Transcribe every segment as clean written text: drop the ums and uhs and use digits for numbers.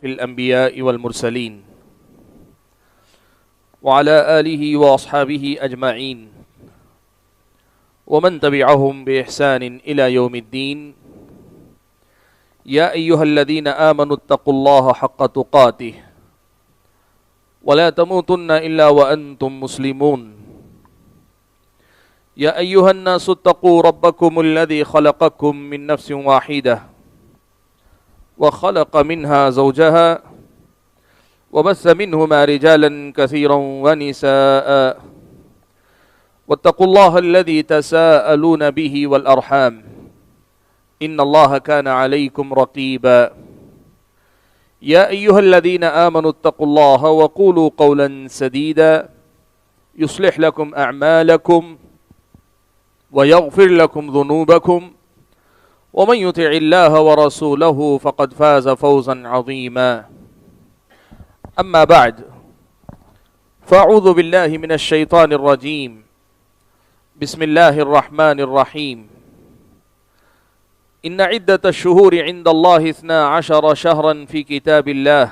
الأنبياء والمرسلين وعلى آله وأصحابه أجمعين ومن تبعهم بإحسان إلى يوم الدين. يا أيها الذين آمنوا اتقوا الله حق تقاته ولا تموتن إلا وأنتم مسلمون. يا أيها الناس اتقوا ربكم الذي خلقكم من نفس واحدة وخلق منها زوجها وبث منهما رجالا كثيرا ونساء واتقوا الله الذي تساءلون به والأرحام إن الله كان عليكم رقيبا. يا أيها الذين آمنوا اتقوا الله وقولوا قولا سديدا يصلح لكم أعمالكم ويغفر لكم ذنوبكم ومن يطع الله ورسوله فقد فاز فوزا عظيما. أما بعد فأعوذ بالله من الشيطان الرجيم. بسم الله الرحمن الرحيم. إن عدة الشهور عند الله 12 شهرا في كتاب الله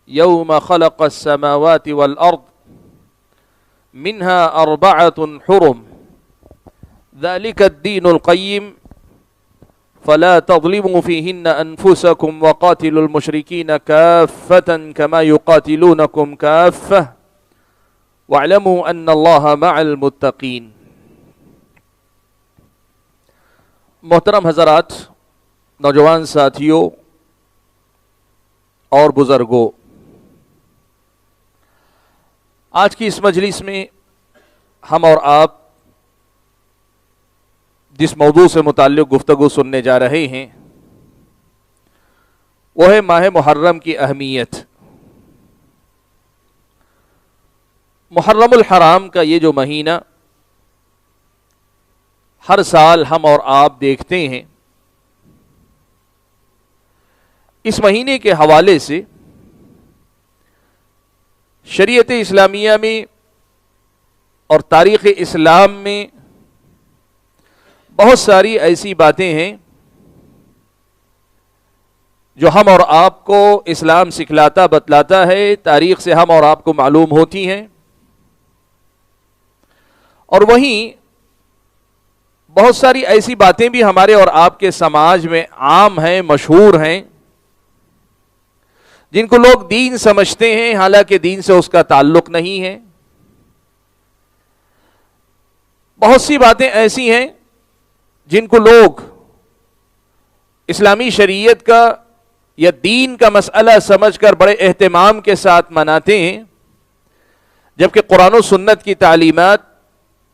يوم خلق السماوات والأرض منها 4 حرم ذلك الدين القيم فلا تظلموا فيهن أنفسكم وقاتلوا المشركين كافة كما يقاتلونكم كافة واعلموا أن الله مع المتقين. محترم حضرات، نوجوان ساتھیوں اور بزرگوں، آج کی اس مجلس میں ہم اور آپ جس موضوع سے متعلق گفتگو سننے جا رہے ہیں وہ ہے ماہ محرم کی اہمیت. محرم الحرام کا یہ جو مہینہ ہر سال ہم اور آپ دیکھتے ہیں، اس مہینے کے حوالے سے شریعت اسلامیہ میں اور تاریخ اسلام میں بہت ساری ایسی باتیں ہیں جو ہم اور آپ کو اسلام سکھلاتا بتلاتا ہے، تاریخ سے ہم اور آپ کو معلوم ہوتی ہیں، اور وہیں بہت ساری ایسی باتیں بھی ہمارے اور آپ کے سماج میں عام ہیں، مشہور ہیں، جن کو لوگ دین سمجھتے ہیں حالانکہ دین سے اس کا تعلق نہیں ہے. بہت سی باتیں ایسی ہیں جن کو لوگ اسلامی شریعت کا یا دین کا مسئلہ سمجھ کر بڑے اہتمام کے ساتھ مناتے ہیں، جبکہ قرآن و سنت کی تعلیمات،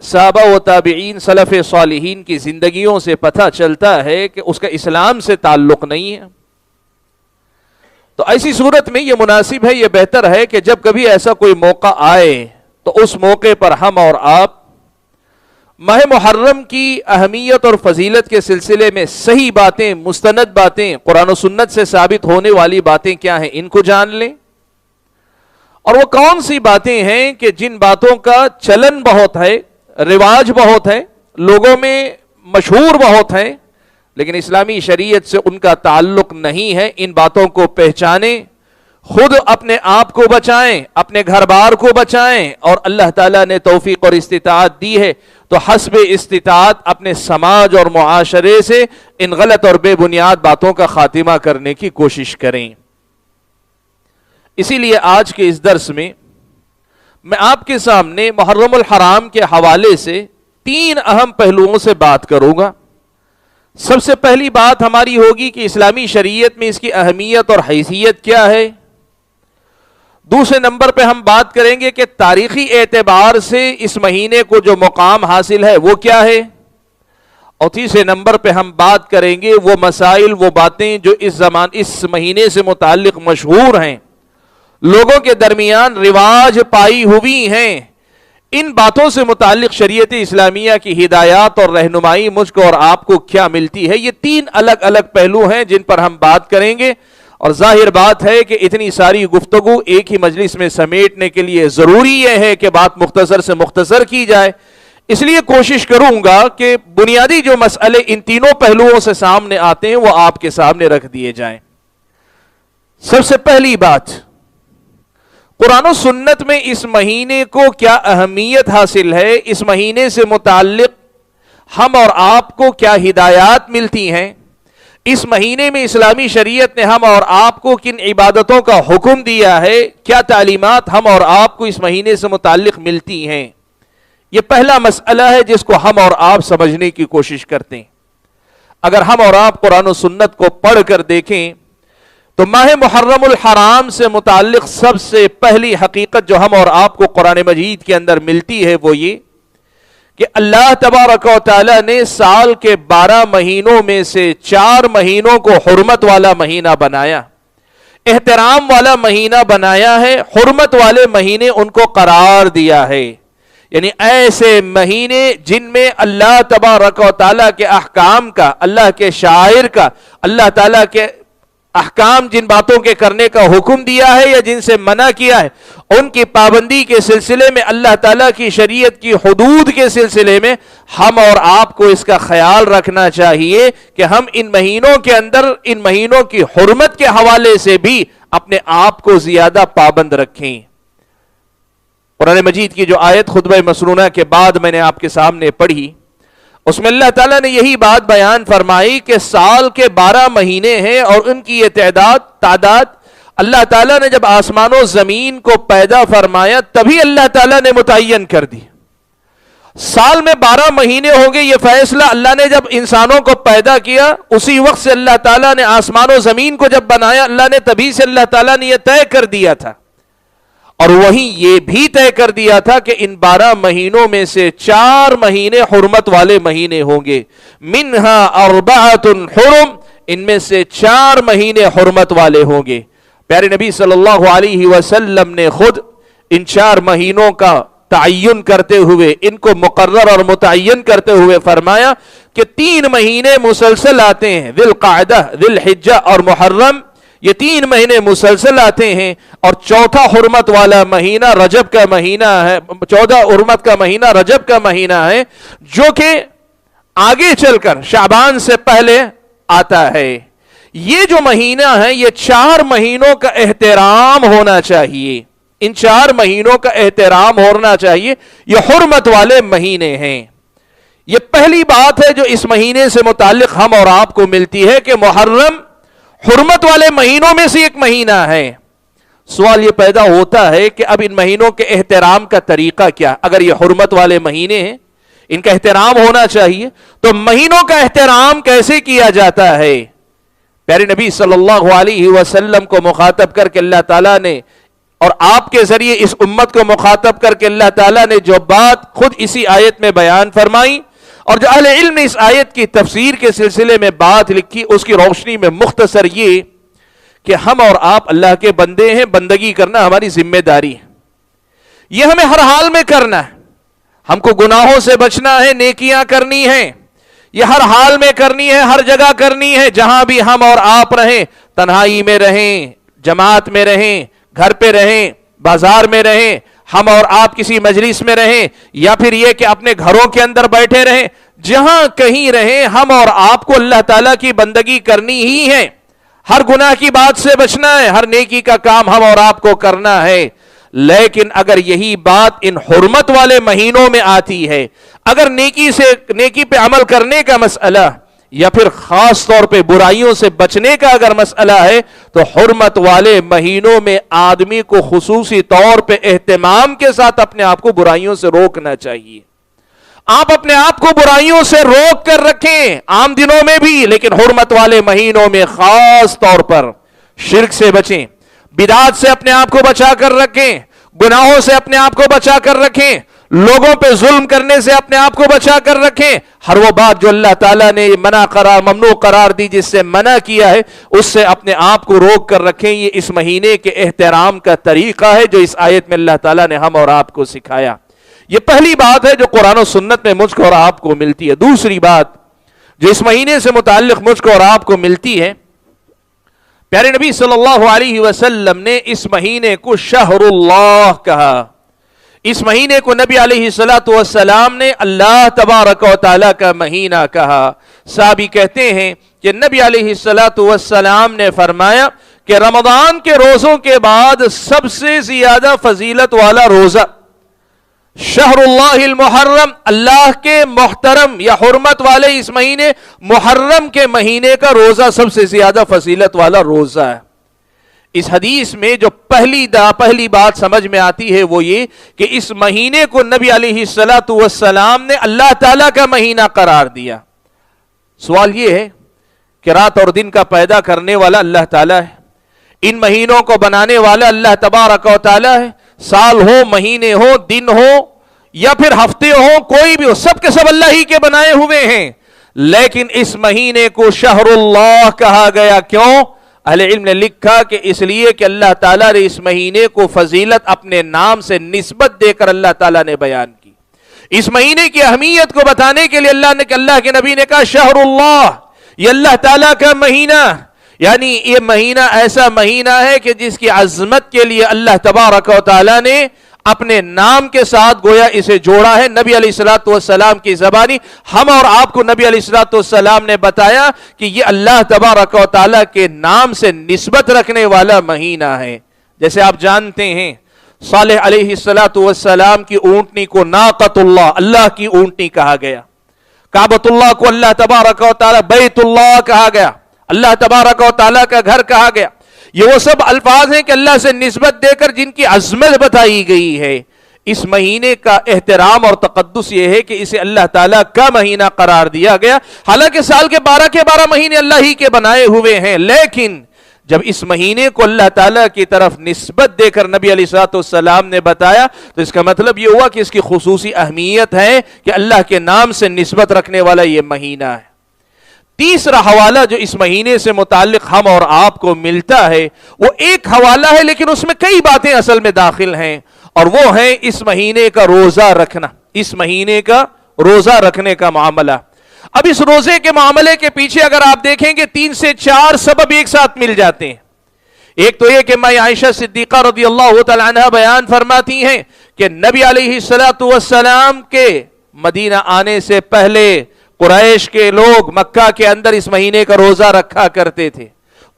صحابہ و تابعین، سلف صالحین کی زندگیوں سے پتہ چلتا ہے کہ اس کا اسلام سے تعلق نہیں ہے. تو ایسی صورت میں یہ مناسب ہے، یہ بہتر ہے کہ جب کبھی ایسا کوئی موقع آئے تو اس موقع پر ہم اور آپ ماہ محرم کی اہمیت اور فضیلت کے سلسلے میں صحیح باتیں، مستند باتیں، قرآن و سنت سے ثابت ہونے والی باتیں کیا ہیں ان کو جان لیں. اور وہ کون سی باتیں ہیں کہ جن باتوں کا چلن بہت ہے، رواج بہت ہے، لوگوں میں مشہور بہت ہیں، لیکن اسلامی شریعت سے ان کا تعلق نہیں ہے. ان باتوں کو پہچانیں، خود اپنے آپ کو بچائیں، اپنے گھر بار کو بچائیں، اور اللہ تعالیٰ نے توفیق اور استطاعت دی ہے تو حسب استطاعت اپنے سماج اور معاشرے سے ان غلط اور بے بنیاد باتوں کا خاتمہ کرنے کی کوشش کریں. اسی لیے آج کے اس درس میں میں آپ کے سامنے محرم الحرام کے حوالے سے 3 اہم پہلوؤں سے بات کروں گا. سب سے پہلی بات ہماری ہوگی کہ اسلامی شریعت میں اس کی اہمیت اور حیثیت کیا ہے. دوسرے نمبر پہ ہم بات کریں گے کہ تاریخی اعتبار سے اس مہینے کو جو مقام حاصل ہے وہ کیا ہے. اور تیسرے نمبر پہ ہم بات کریں گے وہ مسائل، وہ باتیں جو اس مہینے سے متعلق مشہور ہیں، لوگوں کے درمیان رواج پائی ہوئی ہیں. ان باتوں سے متعلق شریعت اسلامیہ کی ہدایات اور رہنمائی مجھ کو اور آپ کو کیا ملتی ہے. یہ 3 الگ الگ پہلو ہیں جن پر ہم بات کریں گے، اور ظاہر بات ہے کہ اتنی ساری گفتگو ایک ہی مجلس میں سمیٹنے کے لیے ضروری یہ ہے کہ بات مختصر سے مختصر کی جائے. اس لیے کوشش کروں گا کہ بنیادی جو مسئلے ان تینوں پہلوؤں سے سامنے آتے ہیں وہ آپ کے سامنے رکھ دیے جائیں. سب سے پہلی بات، قرآن و سنت میں اس مہینے کو کیا اہمیت حاصل ہے، اس مہینے سے متعلق ہم اور آپ کو کیا ہدایات ملتی ہیں، اس مہینے میں اسلامی شریعت نے ہم اور آپ کو کن عبادتوں کا حکم دیا ہے، کیا تعلیمات ہم اور آپ کو اس مہینے سے متعلق ملتی ہیں، یہ پہلا مسئلہ ہے جس کو ہم اور آپ سمجھنے کی کوشش کرتے ہیں۔ اگر ہم اور آپ قرآن و سنت کو پڑھ کر دیکھیں تو ماہ محرم الحرام سے متعلق سب سے پہلی حقیقت جو ہم اور آپ کو قرآن مجید کے اندر ملتی ہے وہ یہ کہ اللہ تبارک و تعالی نے سال کے 12 مہینوں میں سے 4 مہینوں کو حرمت والا مہینہ بنایا، احترام والا مہینہ بنایا ہے، حرمت والے مہینے ان کو قرار دیا ہے، یعنی ایسے مہینے جن میں اللہ تبارک و تعالی کے احکام کا، اللہ کے شاعر کا، اللہ تعالی کے احکام جن باتوں کے کرنے کا حکم دیا ہے یا جن سے منع کیا ہے ان کی پابندی کے سلسلے میں، اللہ تعالیٰ کی شریعت کی حدود کے سلسلے میں ہم اور آپ کو اس کا خیال رکھنا چاہیے کہ ہم ان مہینوں کے اندر ان مہینوں کی حرمت کے حوالے سے بھی اپنے آپ کو زیادہ پابند رکھیں۔ قرآن مجید کی جو آیت خطبہ مسنونہ کے بعد میں نے آپ کے سامنے پڑھی، اس میں اللہ تعالیٰ نے یہی بات بیان فرمائی کہ سال کے 12 مہینے ہیں اور ان کی یہ تعداد اللہ تعالیٰ نے جب آسمان و زمین کو پیدا فرمایا تبھی اللہ تعالیٰ نے متعین کر دی۔ سال میں 12 مہینے ہوں گے، یہ فیصلہ اللہ نے جب انسانوں کو پیدا کیا اسی وقت سے اللہ تعالیٰ نے آسمان و زمین کو جب بنایا، اللہ نے تبھی سے اللہ تعالیٰ نے یہ طے کر دیا تھا، اور وہیں یہ بھی طے کر دیا تھا کہ ان 12 مہینوں میں سے 4 مہینے حرمت والے مہینے ہوں گے، منہا 4 حرم، ان میں سے 4 مہینے حرمت والے ہوں گے۔ پیارے نبی صلی اللہ علیہ وسلم نے خود ان 4 مہینوں کا تعین کرتے ہوئے، ان کو مقرر اور متعین کرتے ہوئے فرمایا کہ 3 مہینے مسلسل آتے ہیں، ذی القعدہ، ذی الحجہ اور محرم، یہ 3 مہینے مسلسل آتے ہیں، اور 4تھا حرمت والا مہینہ رجب کا مہینہ ہے، 14 حرمت کا مہینہ رجب کا مہینہ ہے، جو کہ آگے چل کر شعبان سے پہلے آتا ہے۔ یہ جو مہینہ ہے یہ 4 مہینوں کا احترام ہونا چاہیے، ان 4 مہینوں کا احترام ہونا چاہیے، یہ حرمت والے مہینے ہیں۔ یہ پہلی بات ہے جو اس مہینے سے متعلق ہم اور آپ کو ملتی ہے کہ محرم حرمت والے مہینوں میں سے ایک مہینہ ہے۔ سوال یہ پیدا ہوتا ہے کہ اب ان مہینوں کے احترام کا طریقہ کیا؟ اگر یہ حرمت والے مہینے ہیں، ان کا احترام ہونا چاہیے، تو مہینوں کا احترام کیسے کیا جاتا ہے؟ پیارے نبی صلی اللہ علیہ وسلم کو مخاطب کر کے اللہ تعالیٰ نے، اور آپ کے ذریعے اس امت کو مخاطب کر کے اللہ تعالیٰ نے جو بات خود اسی آیت میں بیان فرمائی، اور جو اہل علم نے اس آیت کی تفسیر کے سلسلے میں بات لکھی، اس کی روشنی میں مختصر یہ کہ ہم اور آپ اللہ کے بندے ہیں، بندگی کرنا ہماری ذمہ داری ہے، یہ ہمیں ہر حال میں کرنا ہے، ہم کو گناہوں سے بچنا ہے، نیکیاں کرنی ہیں، یہ ہر حال میں کرنی ہے، ہر جگہ کرنی ہے، جہاں بھی ہم اور آپ رہیں، تنہائی میں رہیں، جماعت میں رہیں، گھر پہ رہیں، بازار میں رہیں، ہم اور آپ کسی مجلس میں رہیں، یا پھر یہ کہ اپنے گھروں کے اندر بیٹھے رہیں، جہاں کہیں رہیں ہم اور آپ کو اللہ تعالیٰ کی بندگی کرنی ہی ہے، ہر گناہ کی بات سے بچنا ہے، ہر نیکی کا کام ہم اور آپ کو کرنا ہے۔ لیکن اگر یہی بات ان حرمت والے مہینوں میں آتی ہے، اگر نیکی پہ عمل کرنے کا مسئلہ یا پھر خاص طور پہ برائیوں سے بچنے کا اگر مسئلہ ہے، تو حرمت والے مہینوں میں آدمی کو خصوصی طور پہ اہتمام کے ساتھ اپنے آپ کو برائیوں سے روکنا چاہیے۔ آپ اپنے آپ کو برائیوں سے روک کر رکھیں، عام دنوں میں بھی، لیکن حرمت والے مہینوں میں خاص طور پر شرک سے بچیں، بدعات سے اپنے آپ کو بچا کر رکھیں، گناہوں سے اپنے آپ کو بچا کر رکھیں، لوگوں پہ ظلم کرنے سے اپنے آپ کو بچا کر رکھیں، ہر وہ بات جو اللہ تعالیٰ نے ممنوع قرار دی، جس سے منع کیا ہے، اس سے اپنے آپ کو روک کر رکھیں۔ یہ اس مہینے کے احترام کا طریقہ ہے جو اس آیت میں اللہ تعالیٰ نے ہم اور آپ کو سکھایا۔ یہ پہلی بات ہے جو قرآن و سنت میں مجھ کو اور آپ کو ملتی ہے۔ دوسری بات جو اس مہینے سے متعلق مجھ کو اور آپ کو ملتی ہے، پیارے نبی صلی اللہ علیہ وسلم نے اس مہینے کو شہر اللہ کہا، اس مہینے کو نبی علیہ السلام نے اللہ تبارک و تعالیٰ کا مہینہ کہا۔ صحابی کہتے ہیں کہ نبی علیہ السلام نے فرمایا کہ رمضان کے روزوں کے بعد سب سے زیادہ فضیلت والا روزہ شہر اللہ المحرم، اللہ کے محترم یا حرمت والے اس مہینے محرم کے مہینے کا روزہ سب سے زیادہ فضیلت والا روزہ ہے۔ اس حدیث میں جو پہلی بات سمجھ میں آتی ہے وہ یہ کہ اس مہینے کو نبی علیہ الصلوۃ والسلام نے اللہ تعالیٰ کا مہینہ قرار دیا۔ سوال یہ ہے کہ رات اور دن کا پیدا کرنے والا اللہ تعالیٰ ہے، ان مہینوں کو بنانے والا اللہ تبارک و تعالیٰ ہے، سال ہو، مہینے ہو، دن ہو یا پھر ہفتے ہو، کوئی بھی ہو، سب کے سب اللہ ہی کے بنائے ہوئے ہیں، لیکن اس مہینے کو شہر اللہ کہا گیا۔ کیوں؟ اہل علم نے لکھا کہ اس لیے کہ اللہ تعالیٰ نے اس مہینے کو فضیلت اپنے نام سے نسبت دے کر اللہ تعالیٰ نے بیان کی۔ اس مہینے کی اہمیت کو بتانے کے لیے اللہ کے نبی نے کہا شہر اللہ، یہ اللہ تعالیٰ کا مہینہ، یعنی یہ مہینہ ایسا مہینہ ہے کہ جس کی عظمت کے لیے اللہ تبارک و تعالیٰ نے اپنے نام کے ساتھ گویا اسے جوڑا ہے۔ نبی علیہ الصلوۃ والسلام کی زبانی ہم اور آپ کو نبی علیہ الصلوۃ والسلام نے بتایا کہ یہ اللہ تبارک و تعالیٰ کے نام سے نسبت رکھنے والا مہینہ ہے۔ جیسے آپ جانتے ہیں صالح علیہ الصلوۃ والسلام کی اونٹنی کو ناقۃ اللہ، اللہ کی اونٹنی کہا گیا۔ کعبۃ اللہ کو اللہ تبارک و تعالیٰ بیت اللہ کہا گیا، اللہ تبارک و تعالیٰ کا گھر کہا گیا۔ یہ وہ سب الفاظ ہیں کہ اللہ سے نسبت دے کر جن کی عظمت بتائی گئی ہے۔ اس مہینے کا احترام اور تقدس یہ ہے کہ اسے اللہ تعالیٰ کا مہینہ قرار دیا گیا، حالانکہ سال کے 12 مہینے اللہ ہی کے بنائے ہوئے ہیں، لیکن جب اس مہینے کو اللہ تعالیٰ کی طرف نسبت دے کر نبی علیہ الصلوۃ والسلام نے بتایا تو اس کا مطلب یہ ہوا کہ اس کی خصوصی اہمیت ہے کہ اللہ کے نام سے نسبت رکھنے والا یہ مہینہ ہے۔ تیسرا حوالہ جو اس مہینے سے متعلق ہم اور آپ کو ملتا ہے وہ ایک حوالہ ہے، لیکن اس میں کئی باتیں اصل میں داخل ہیں، اور وہ ہے اس مہینے کا روزہ رکھنا، اس مہینے کا روزہ رکھنے کا معاملہ۔ اب اس روزے کے معاملے کے پیچھے اگر آپ دیکھیں گے 3 سے 4 سبب ایک ساتھ مل جاتے ہیں۔ ایک تو یہ کہ ماں عائشہ صدیقہ رضی اللہ تعالی عنہ بیان فرماتی ہیں کہ نبی علیہ الصلوۃ والسلام کے مدینہ آنے سے پہلے قریش کے لوگ مکہ کے اندر اس مہینے کا روزہ رکھا کرتے تھے،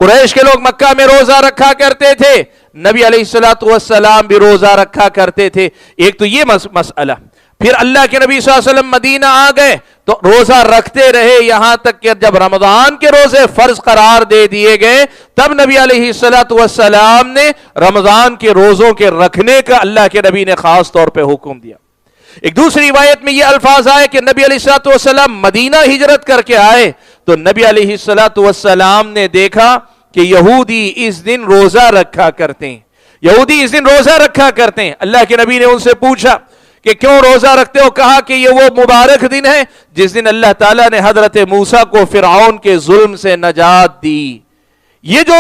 قریش کے لوگ مکہ میں روزہ رکھا کرتے تھے، نبی علیہ الصلوۃ والسلام بھی روزہ رکھا کرتے تھے۔ ایک تو یہ مسئلہ۔ پھر اللہ کے نبی صلی اللہ علیہ وسلم مدینہ آ گئے تو روزہ رکھتے رہے، یہاں تک کہ جب رمضان کے روزے فرض قرار دے دیے گئے تب نبی علیہ الصلوۃ والسلام نے رمضان کے روزوں کے رکھنے کا اللہ کے نبی نے خاص طور پہ حکم دیا۔ ایک دوسری روایت میں یہ الفاظ آئے کہ نبی علیہ الصلوۃ والسلام مدینہ ہجرت کر کے آئے تو نبی علیہ الصلوۃ والسلام نے دیکھا کہ یہودی اس دن روزہ رکھا کرتے ہیں، یہودی اس دن روزہ رکھا کرتے ہیں۔ اللہ کے نبی نے ان سے پوچھا کہ کیوں روزہ رکھتے ہو؟ کہا کہ یہ وہ مبارک دن ہے جس دن اللہ تعالیٰ نے حضرت موسیٰ کو فرعون کے ظلم سے نجات دی۔ یہ جو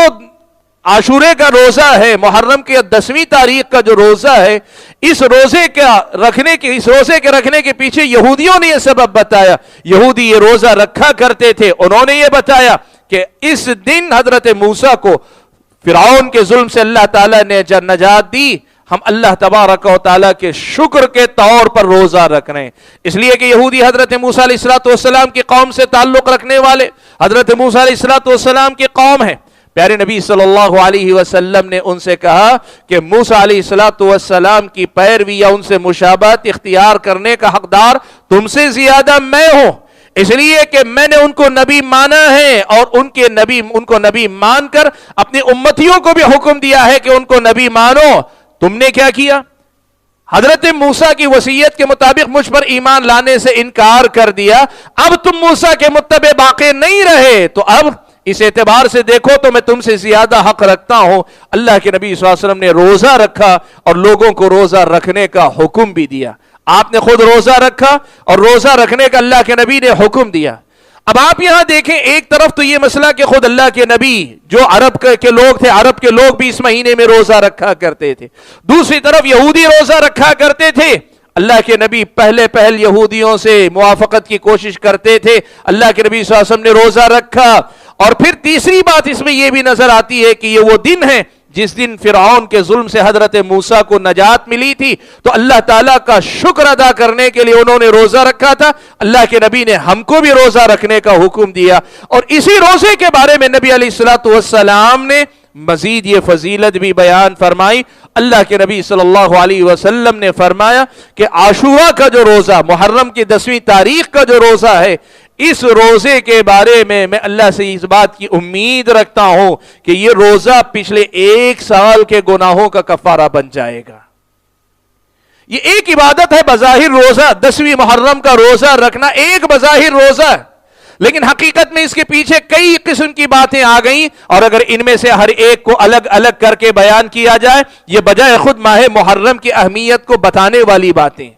عاشورے کا روزہ ہے، محرم کے 10ویں تاریخ کا جو روزہ ہے، اس روزے کے رکھنے کے پیچھے یہودیوں نے یہ سبب بتایا۔ یہودی یہ روزہ رکھا کرتے تھے، انہوں نے یہ بتایا کہ اس دن حضرت موسیٰ کو فرعون کے ظلم سے اللہ تعالیٰ نے نجات دی، ہم اللہ تبارک و تعالیٰ کے شکر کے طور پر روزہ رکھ رہے ہیں۔ اس لیے کہ یہودی حضرت موسیٰ علیہ السلام کی قوم سے تعلق رکھنے والے، حضرت موسیٰ علیہ السلام کی قوم ہے۔ پیارے نبی صلی اللہ علیہ وسلم نے ان سے کہا کہ موسیٰ علیہ السلام کی پیروی یا ان سے مشابہت اختیار کرنے کا حقدار تم سے زیادہ میں ہوں، اس لیے کہ میں نے ان کو نبی مانا ہے اور ان کو نبی مان کر اپنی امتیوں کو بھی حکم دیا ہے کہ ان کو نبی مانو۔ تم نے کیا کیا؟ حضرت موسیٰ کی وصیت کے مطابق مجھ پر ایمان لانے سے انکار کر دیا، اب تم موسیٰ کے متبع باقی نہیں رہے، تو اب اس اعتبار سے دیکھو تو میں تم سے زیادہ حق رکھتا ہوں۔ اللہ کے نبی صلی اللہ علیہ وسلم نے روزہ رکھا اور لوگوں کو روزہ رکھنے کا حکم بھی دیا۔ آپ نے خود روزہ رکھا اور روزہ رکھنے کا اللہ کے نبی نے حکم دیا۔ اب آپ یہاں دیکھیں، ایک طرف تو یہ مسئلہ کہ خود اللہ کے نبی جو عرب کے لوگ تھے، عرب کے لوگ بھی اس مہینے میں روزہ رکھا کرتے تھے، دوسری طرف یہودی روزہ رکھا کرتے تھے۔ اللہ کے نبی پہل یہودیوں سے موافقت کی کوشش کرتے تھے، اللہ کے نبی صلی اللہ علیہ وسلم نے روزہ رکھا۔ اور پھر تیسری بات اس میں یہ بھی نظر آتی ہے کہ یہ وہ دن ہے جس دن فرعون کے ظلم سے حضرت موسیٰ کو نجات ملی تھی، تو اللہ تعالیٰ کا شکر ادا کرنے کے لیے انہوں نے روزہ رکھا تھا۔ اللہ کے نبی نے ہم کو بھی روزہ رکھنے کا حکم دیا، اور اسی روزے کے بارے میں نبی علیہ الصلوۃ والسلام نے مزید یہ فضیلت بھی بیان فرمائی. اللہ کے نبی صلی اللہ علیہ وسلم نے فرمایا کہ عاشورہ کا جو روزہ، محرم کی 10ویں تاریخ کا جو روزہ ہے، اس روزے کے بارے میں اللہ سے اس بات کی امید رکھتا ہوں کہ یہ روزہ پچھلے 1 سال کے گناہوں کا کفارہ بن جائے گا. یہ ایک عبادت ہے بظاہر، روزہ 10ویں محرم کا روزہ رکھنا ایک بظاہر روزہ ہے، لیکن حقیقت میں اس کے پیچھے کئی قسم کی باتیں آ گئیں، اور اگر ان میں سے ہر ایک کو الگ الگ کر کے بیان کیا جائے، یہ بجائے خود ماہ محرم کی اہمیت کو بتانے والی باتیں.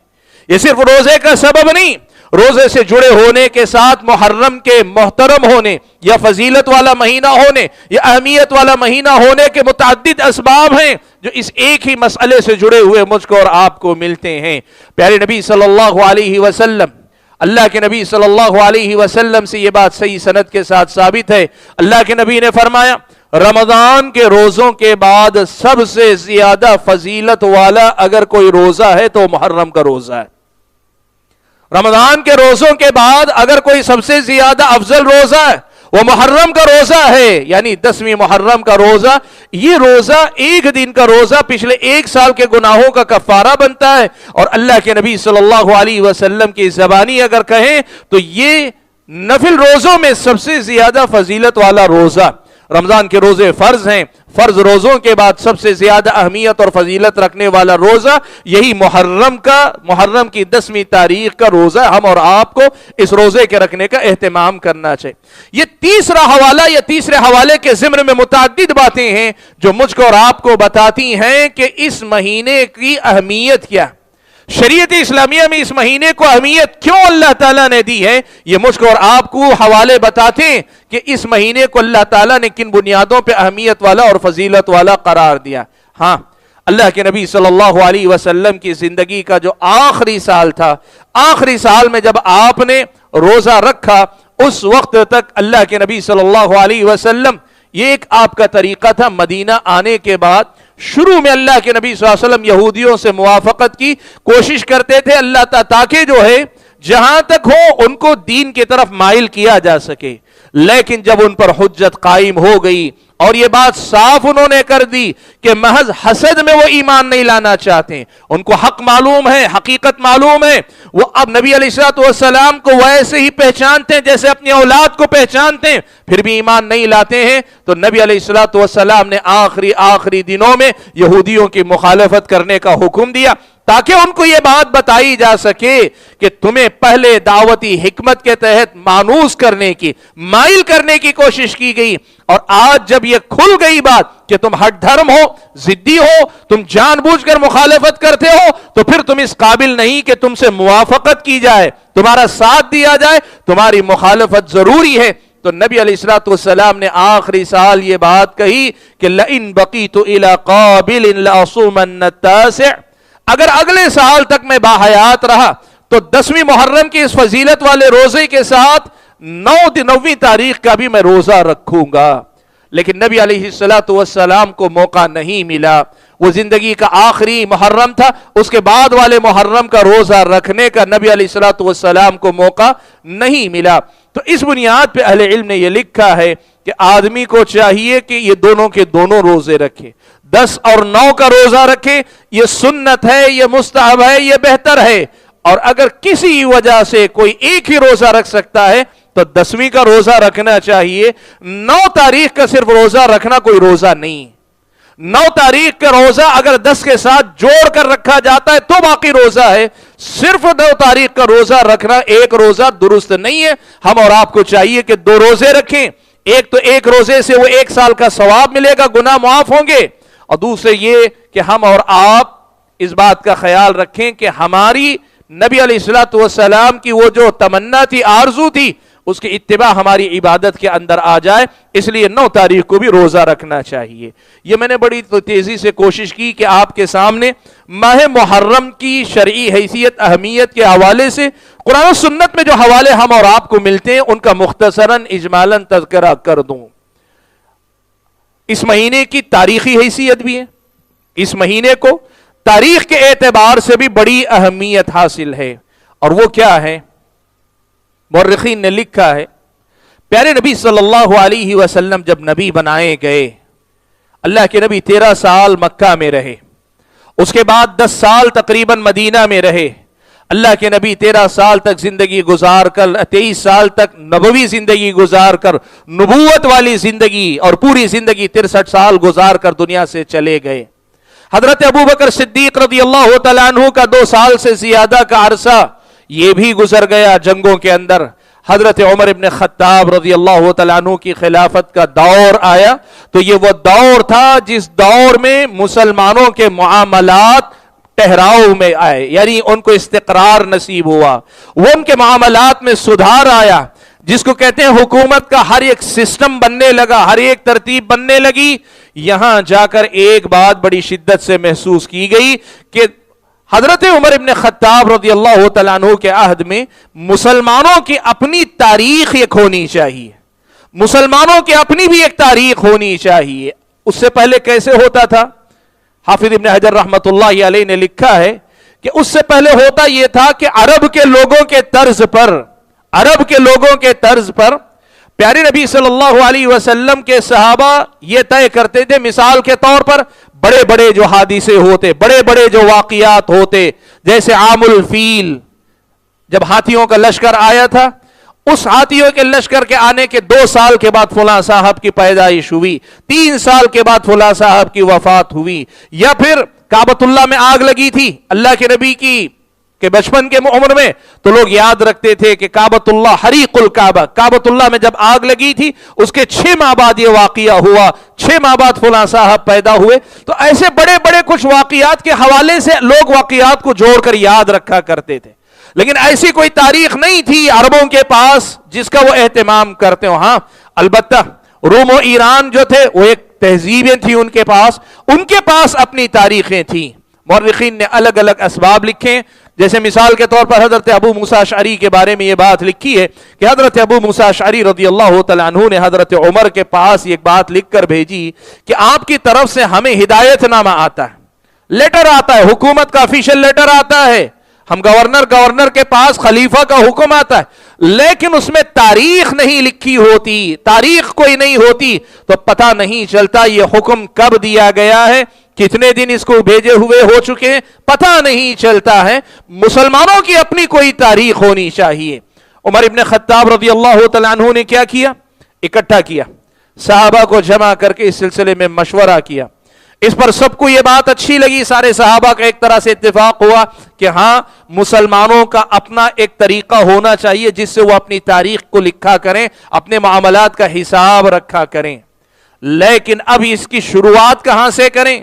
یہ صرف روزے کا سبب نہیں، روزے سے جڑے ہونے کے ساتھ محرم کے محترم ہونے یا فضیلت والا مہینہ ہونے یا اہمیت والا مہینہ ہونے کے متعدد اسباب ہیں جو اس ایک ہی مسئلے سے جڑے ہوئے مجھ کو اور آپ کو ملتے ہیں. پیارے نبی صلی اللہ علیہ وسلم، اللہ کے نبی صلی اللہ علیہ وسلم سے یہ بات صحیح سند کے ساتھ ثابت ہے. اللہ کے نبی نے فرمایا رمضان کے روزوں کے بعد سب سے زیادہ فضیلت والا اگر کوئی روزہ ہے تو محرم کا روزہ ہے. رمضان کے روزوں کے بعد اگر کوئی سب سے زیادہ افضل روزہ ہے وہ محرم کا روزہ ہے، یعنی 10ویں محرم کا روزہ. یہ روزہ ایک دن کا روزہ پچھلے 1 سال کے گناہوں کا کفارہ بنتا ہے، اور اللہ کے نبی صلی اللہ علیہ وسلم کی زبانی اگر کہیں تو یہ نفل روزوں میں سب سے زیادہ فضیلت والا روزہ. رمضان کے روزے فرض ہیں، فرض روزوں کے بعد سب سے زیادہ اہمیت اور فضیلت رکھنے والا روزہ یہی محرم کی 10ویں تاریخ کا روزہ. ہم اور آپ کو اس روزے کے رکھنے کا اہتمام کرنا چاہیے. یہ تیسرا حوالہ یا تیسرے حوالے کے ضمن میں متعدد باتیں ہیں جو مجھ کو اور آپ کو بتاتی ہیں کہ اس مہینے کی اہمیت کیا، شریعت اسلامیہ میں اس مہینے کو اہمیت کیوں اللہ تعالیٰ نے دی ہے. یہ مجھ کو اور آپ کو حوالے بتاتے ہیں کہ اس مہینے کو اللہ تعالیٰ نے کن بنیادوں پہ اہمیت والا اور فضیلت والا قرار دیا. ہاں، اللہ کے نبی صلی اللہ علیہ وسلم کی زندگی کا جو آخری سال تھا، آخری سال میں جب آپ نے روزہ رکھا، اس وقت تک اللہ کے نبی صلی اللہ علیہ وسلم، یہ ایک آپ کا طریقہ تھا، مدینہ آنے کے بعد شروع میں اللہ کے نبی صلی اللہ علیہ وسلم یہودیوں سے موافقت کی کوشش کرتے تھے اللہ تاکہ جو ہے جہاں تک ہو ان کو دین کی طرف مائل کیا جا سکے. لیکن جب ان پر حجت قائم ہو گئی اور یہ بات صاف انہوں نے کر دی کہ محض حسد میں وہ ایمان نہیں لانا چاہتے، ان کو حق معلوم ہے، حقیقت معلوم ہے، وہ اب نبی علیہ الصلوۃ والسلام کو ویسے ہی پہچانتے ہیں جیسے اپنی اولاد کو پہچانتے ہیں، پھر بھی ایمان نہیں لاتے ہیں. تو نبی علیہ الصلوۃ والسلام نے آخری دنوں میں یہودیوں کی مخالفت کرنے کا حکم دیا تاکہ ان کو یہ بات بتائی جا سکے کہ تمہیں پہلے دعوتی حکمت کے تحت مانوس کرنے کی، مائل کرنے کی کوشش کی گئی، اور آج جب یہ کھل گئی بات کہ تم ہٹ دھرم ہو، ضدی ہو، تم جان بوجھ کر مخالفت کرتے ہو، تو پھر تم اس قابل نہیں کہ تم سے موافقت کی جائے، تمہارا ساتھ دیا جائے، تمہاری مخالفت ضروری ہے. تو نبی علیہ الصلوۃ والسلام نے آخری سال یہ بات کہی کہ لئن بقیت الی قابل لاصومن التاسع، اگر اگلے سال تک میں باحیات رہا تو 10ویں محرم کی اس فضیلت والے روزے کے ساتھ 9ویں تاریخ کا بھی میں روزہ رکھوں گا. لیکن نبی علیہ الصلوۃ والسلام کو موقع نہیں ملا. وہ زندگی کا آخری محرم تھا، اس کے بعد والے محرم کا روزہ رکھنے کا نبی علیہ الصلوۃ والسلام کو موقع نہیں ملا. تو اس بنیاد پہ اہل علم نے یہ لکھا ہے کہ آدمی کو چاہیے کہ یہ دونوں کے دونوں روزے رکھے، 10 اور 9 کا روزہ رکھے. یہ سنت ہے، یہ مستحب ہے، یہ بہتر ہے. اور اگر کسی وجہ سے کوئی ایک ہی روزہ رکھ سکتا ہے تو 10ویں کا روزہ رکھنا چاہیے. 9 تاریخ کا صرف روزہ رکھنا کوئی روزہ نہیں. 9 تاریخ کا روزہ اگر 10 کے ساتھ جوڑ کر رکھا جاتا ہے تو باقی روزہ ہے. صرف 9 تاریخ کا روزہ رکھنا ایک روزہ درست نہیں ہے. ہم اور آپ کو چاہیے کہ 2 روزے رکھیں. ایک تو ایک روزے سے وہ 1 سال کا ثواب ملے گا، گناہ معاف ہوں گے، اور دوسرے یہ کہ ہم اور آپ اس بات کا خیال رکھیں کہ ہماری نبی علیہ الصلوۃ والسلام کی وہ جو تمنا تھی، آرزو تھی، اس کی اتباع ہماری عبادت کے اندر آ جائے. اس لیے 9 تاریخ کو بھی روزہ رکھنا چاہیے. یہ میں نے بڑی تیزی سے کوشش کی کہ آپ کے سامنے ماہ محرم کی شرعی حیثیت، اہمیت کے حوالے سے قرآن و سنت میں جو حوالے ہم اور آپ کو ملتے ہیں ان کا مختصراً اجمالاً تذکرہ کر دوں. اس مہینے کی تاریخی حیثیت بھی ہے. اس مہینے کو تاریخ کے اعتبار سے بھی بڑی اہمیت حاصل ہے. اور وہ کیا ہے؟ مورخین نے لکھا ہے پیارے نبی صلی اللہ علیہ وسلم جب نبی بنائے گئے، اللہ کے نبی 13 سال مکہ میں رہے، اس کے بعد 10 سال تقریباً مدینہ میں رہے۔ اللہ کے نبی 13 سال تک زندگی گزار کر 23 سال تک نبوی زندگی گزار کر نبوت والی زندگی اور پوری زندگی 63 سال گزار کر دنیا سے چلے گئے۔ حضرت ابوبکر صدیق رضی اللہ تعالیٰ عنہ کا 2 سال سے زیادہ کا عرصہ یہ بھی گزر گیا جنگوں کے اندر۔ حضرت عمر ابن خطاب رضی اللہ تعالیٰ عنہ کی خلافت کا دور آیا تو یہ وہ دور تھا جس دور میں مسلمانوں کے معاملات ٹہراؤ میں آئے، یعنی ان کو استقرار نصیب ہوا، وہ ان کے معاملات میں سدھار آیا، جس کو کہتے ہیں حکومت کا ہر ایک سسٹم بننے لگا، ہر ایک ترتیب بننے لگی۔ یہاں جا کر ایک بات بڑی شدت سے محسوس کی گئی کہ حضرت عمر ابن خطاب رضی اللہ تعالیٰ عنہ کے عہد میں مسلمانوں کی اپنی تاریخ ایک ہونی چاہیے، مسلمانوں کی اپنی بھی ایک تاریخ ہونی چاہیے۔ اس سے پہلے کیسے ہوتا تھا؟ حافظ ابن حجر رحمت اللہ علیہ نے لکھا ہے کہ اس سے پہلے ہوتا یہ تھا کہ عرب کے لوگوں کے طرز پر پیارے نبی صلی اللہ علیہ وسلم کے صحابہ یہ طے کرتے تھے، مثال کے طور پر بڑے بڑے جو حادثے ہوتے، بڑے بڑے جو واقعات ہوتے، جیسے عام الفیل، جب ہاتھیوں کا لشکر آیا تھا، اس ہاتھیوں کے لشکر کے آنے کے 2 سال کے بعد فلاں صاحب کی پیدائش ہوئی، 3 سال کے بعد فلاں صاحب کی وفات ہوئی، یا پھر کعبۃ اللہ میں آگ لگی تھی اللہ کے نبی کی کہ بچپن کے عمر میں، تو لوگ یاد رکھتے تھے کہ کعبۃ اللہ حریق الکعبہ، کعبۃ اللہ میں جب آگ لگی تھی اس کے 6 ماہ بعد یہ واقعہ ہوا، 6 ماہ بعد فلاں صاحب پیدا ہوئے۔ تو ایسے بڑے بڑے کچھ واقعات کے حوالے سے لوگ واقعات کو جوڑ کر یاد رکھا کرتے تھے، لیکن ایسی کوئی تاریخ نہیں تھی عربوں کے پاس جس کا وہ اہتمام کرتے ہو۔ ہاں البتہ روم و ایران جو تھے وہ ایک تہذیبیں تھیں ان کے پاس اپنی تاریخیں تھیں۔ مورخین نے الگ الگ اسباب لکھے، جیسے مثال کے طور پر حضرت ابو موسیٰ اشعری کے بارے میں یہ بات لکھی ہے کہ حضرت ابو موسیٰ اشعری رضی اللہ تعالیٰ عنہ نے حضرت عمر کے پاس ایک بات لکھ کر بھیجی کہ آپ کی طرف سے ہمیں ہدایت نامہ آتا ہے، لیٹر آتا ہے، حکومت کا آفیشل لیٹر آتا ہے، ہم گورنر کے پاس خلیفہ کا حکم آتا ہے، لیکن اس میں تاریخ نہیں لکھی ہوتی، تاریخ کوئی نہیں ہوتی، تو پتہ نہیں چلتا یہ حکم کب دیا گیا ہے، کتنے دن اس کو بھیجے ہوئے ہو چکے ہیں، پتہ نہیں چلتا ہے۔ مسلمانوں کی اپنی کوئی تاریخ ہونی چاہیے۔ عمر ابن خطاب رضی اللہ تعالیٰ عنہ نے کیا کیا؟ اکٹھا کیا، صحابہ کو جمع کر کے اس سلسلے میں مشورہ کیا۔ اس پر سب کو یہ بات اچھی لگی، سارے صحابہ کا ایک طرح سے اتفاق ہوا کہ ہاں مسلمانوں کا اپنا ایک طریقہ ہونا چاہیے جس سے وہ اپنی تاریخ کو لکھا کریں، اپنے معاملات کا حساب رکھا کریں۔ لیکن اب اس کی شروعات کہاں سے کریں؟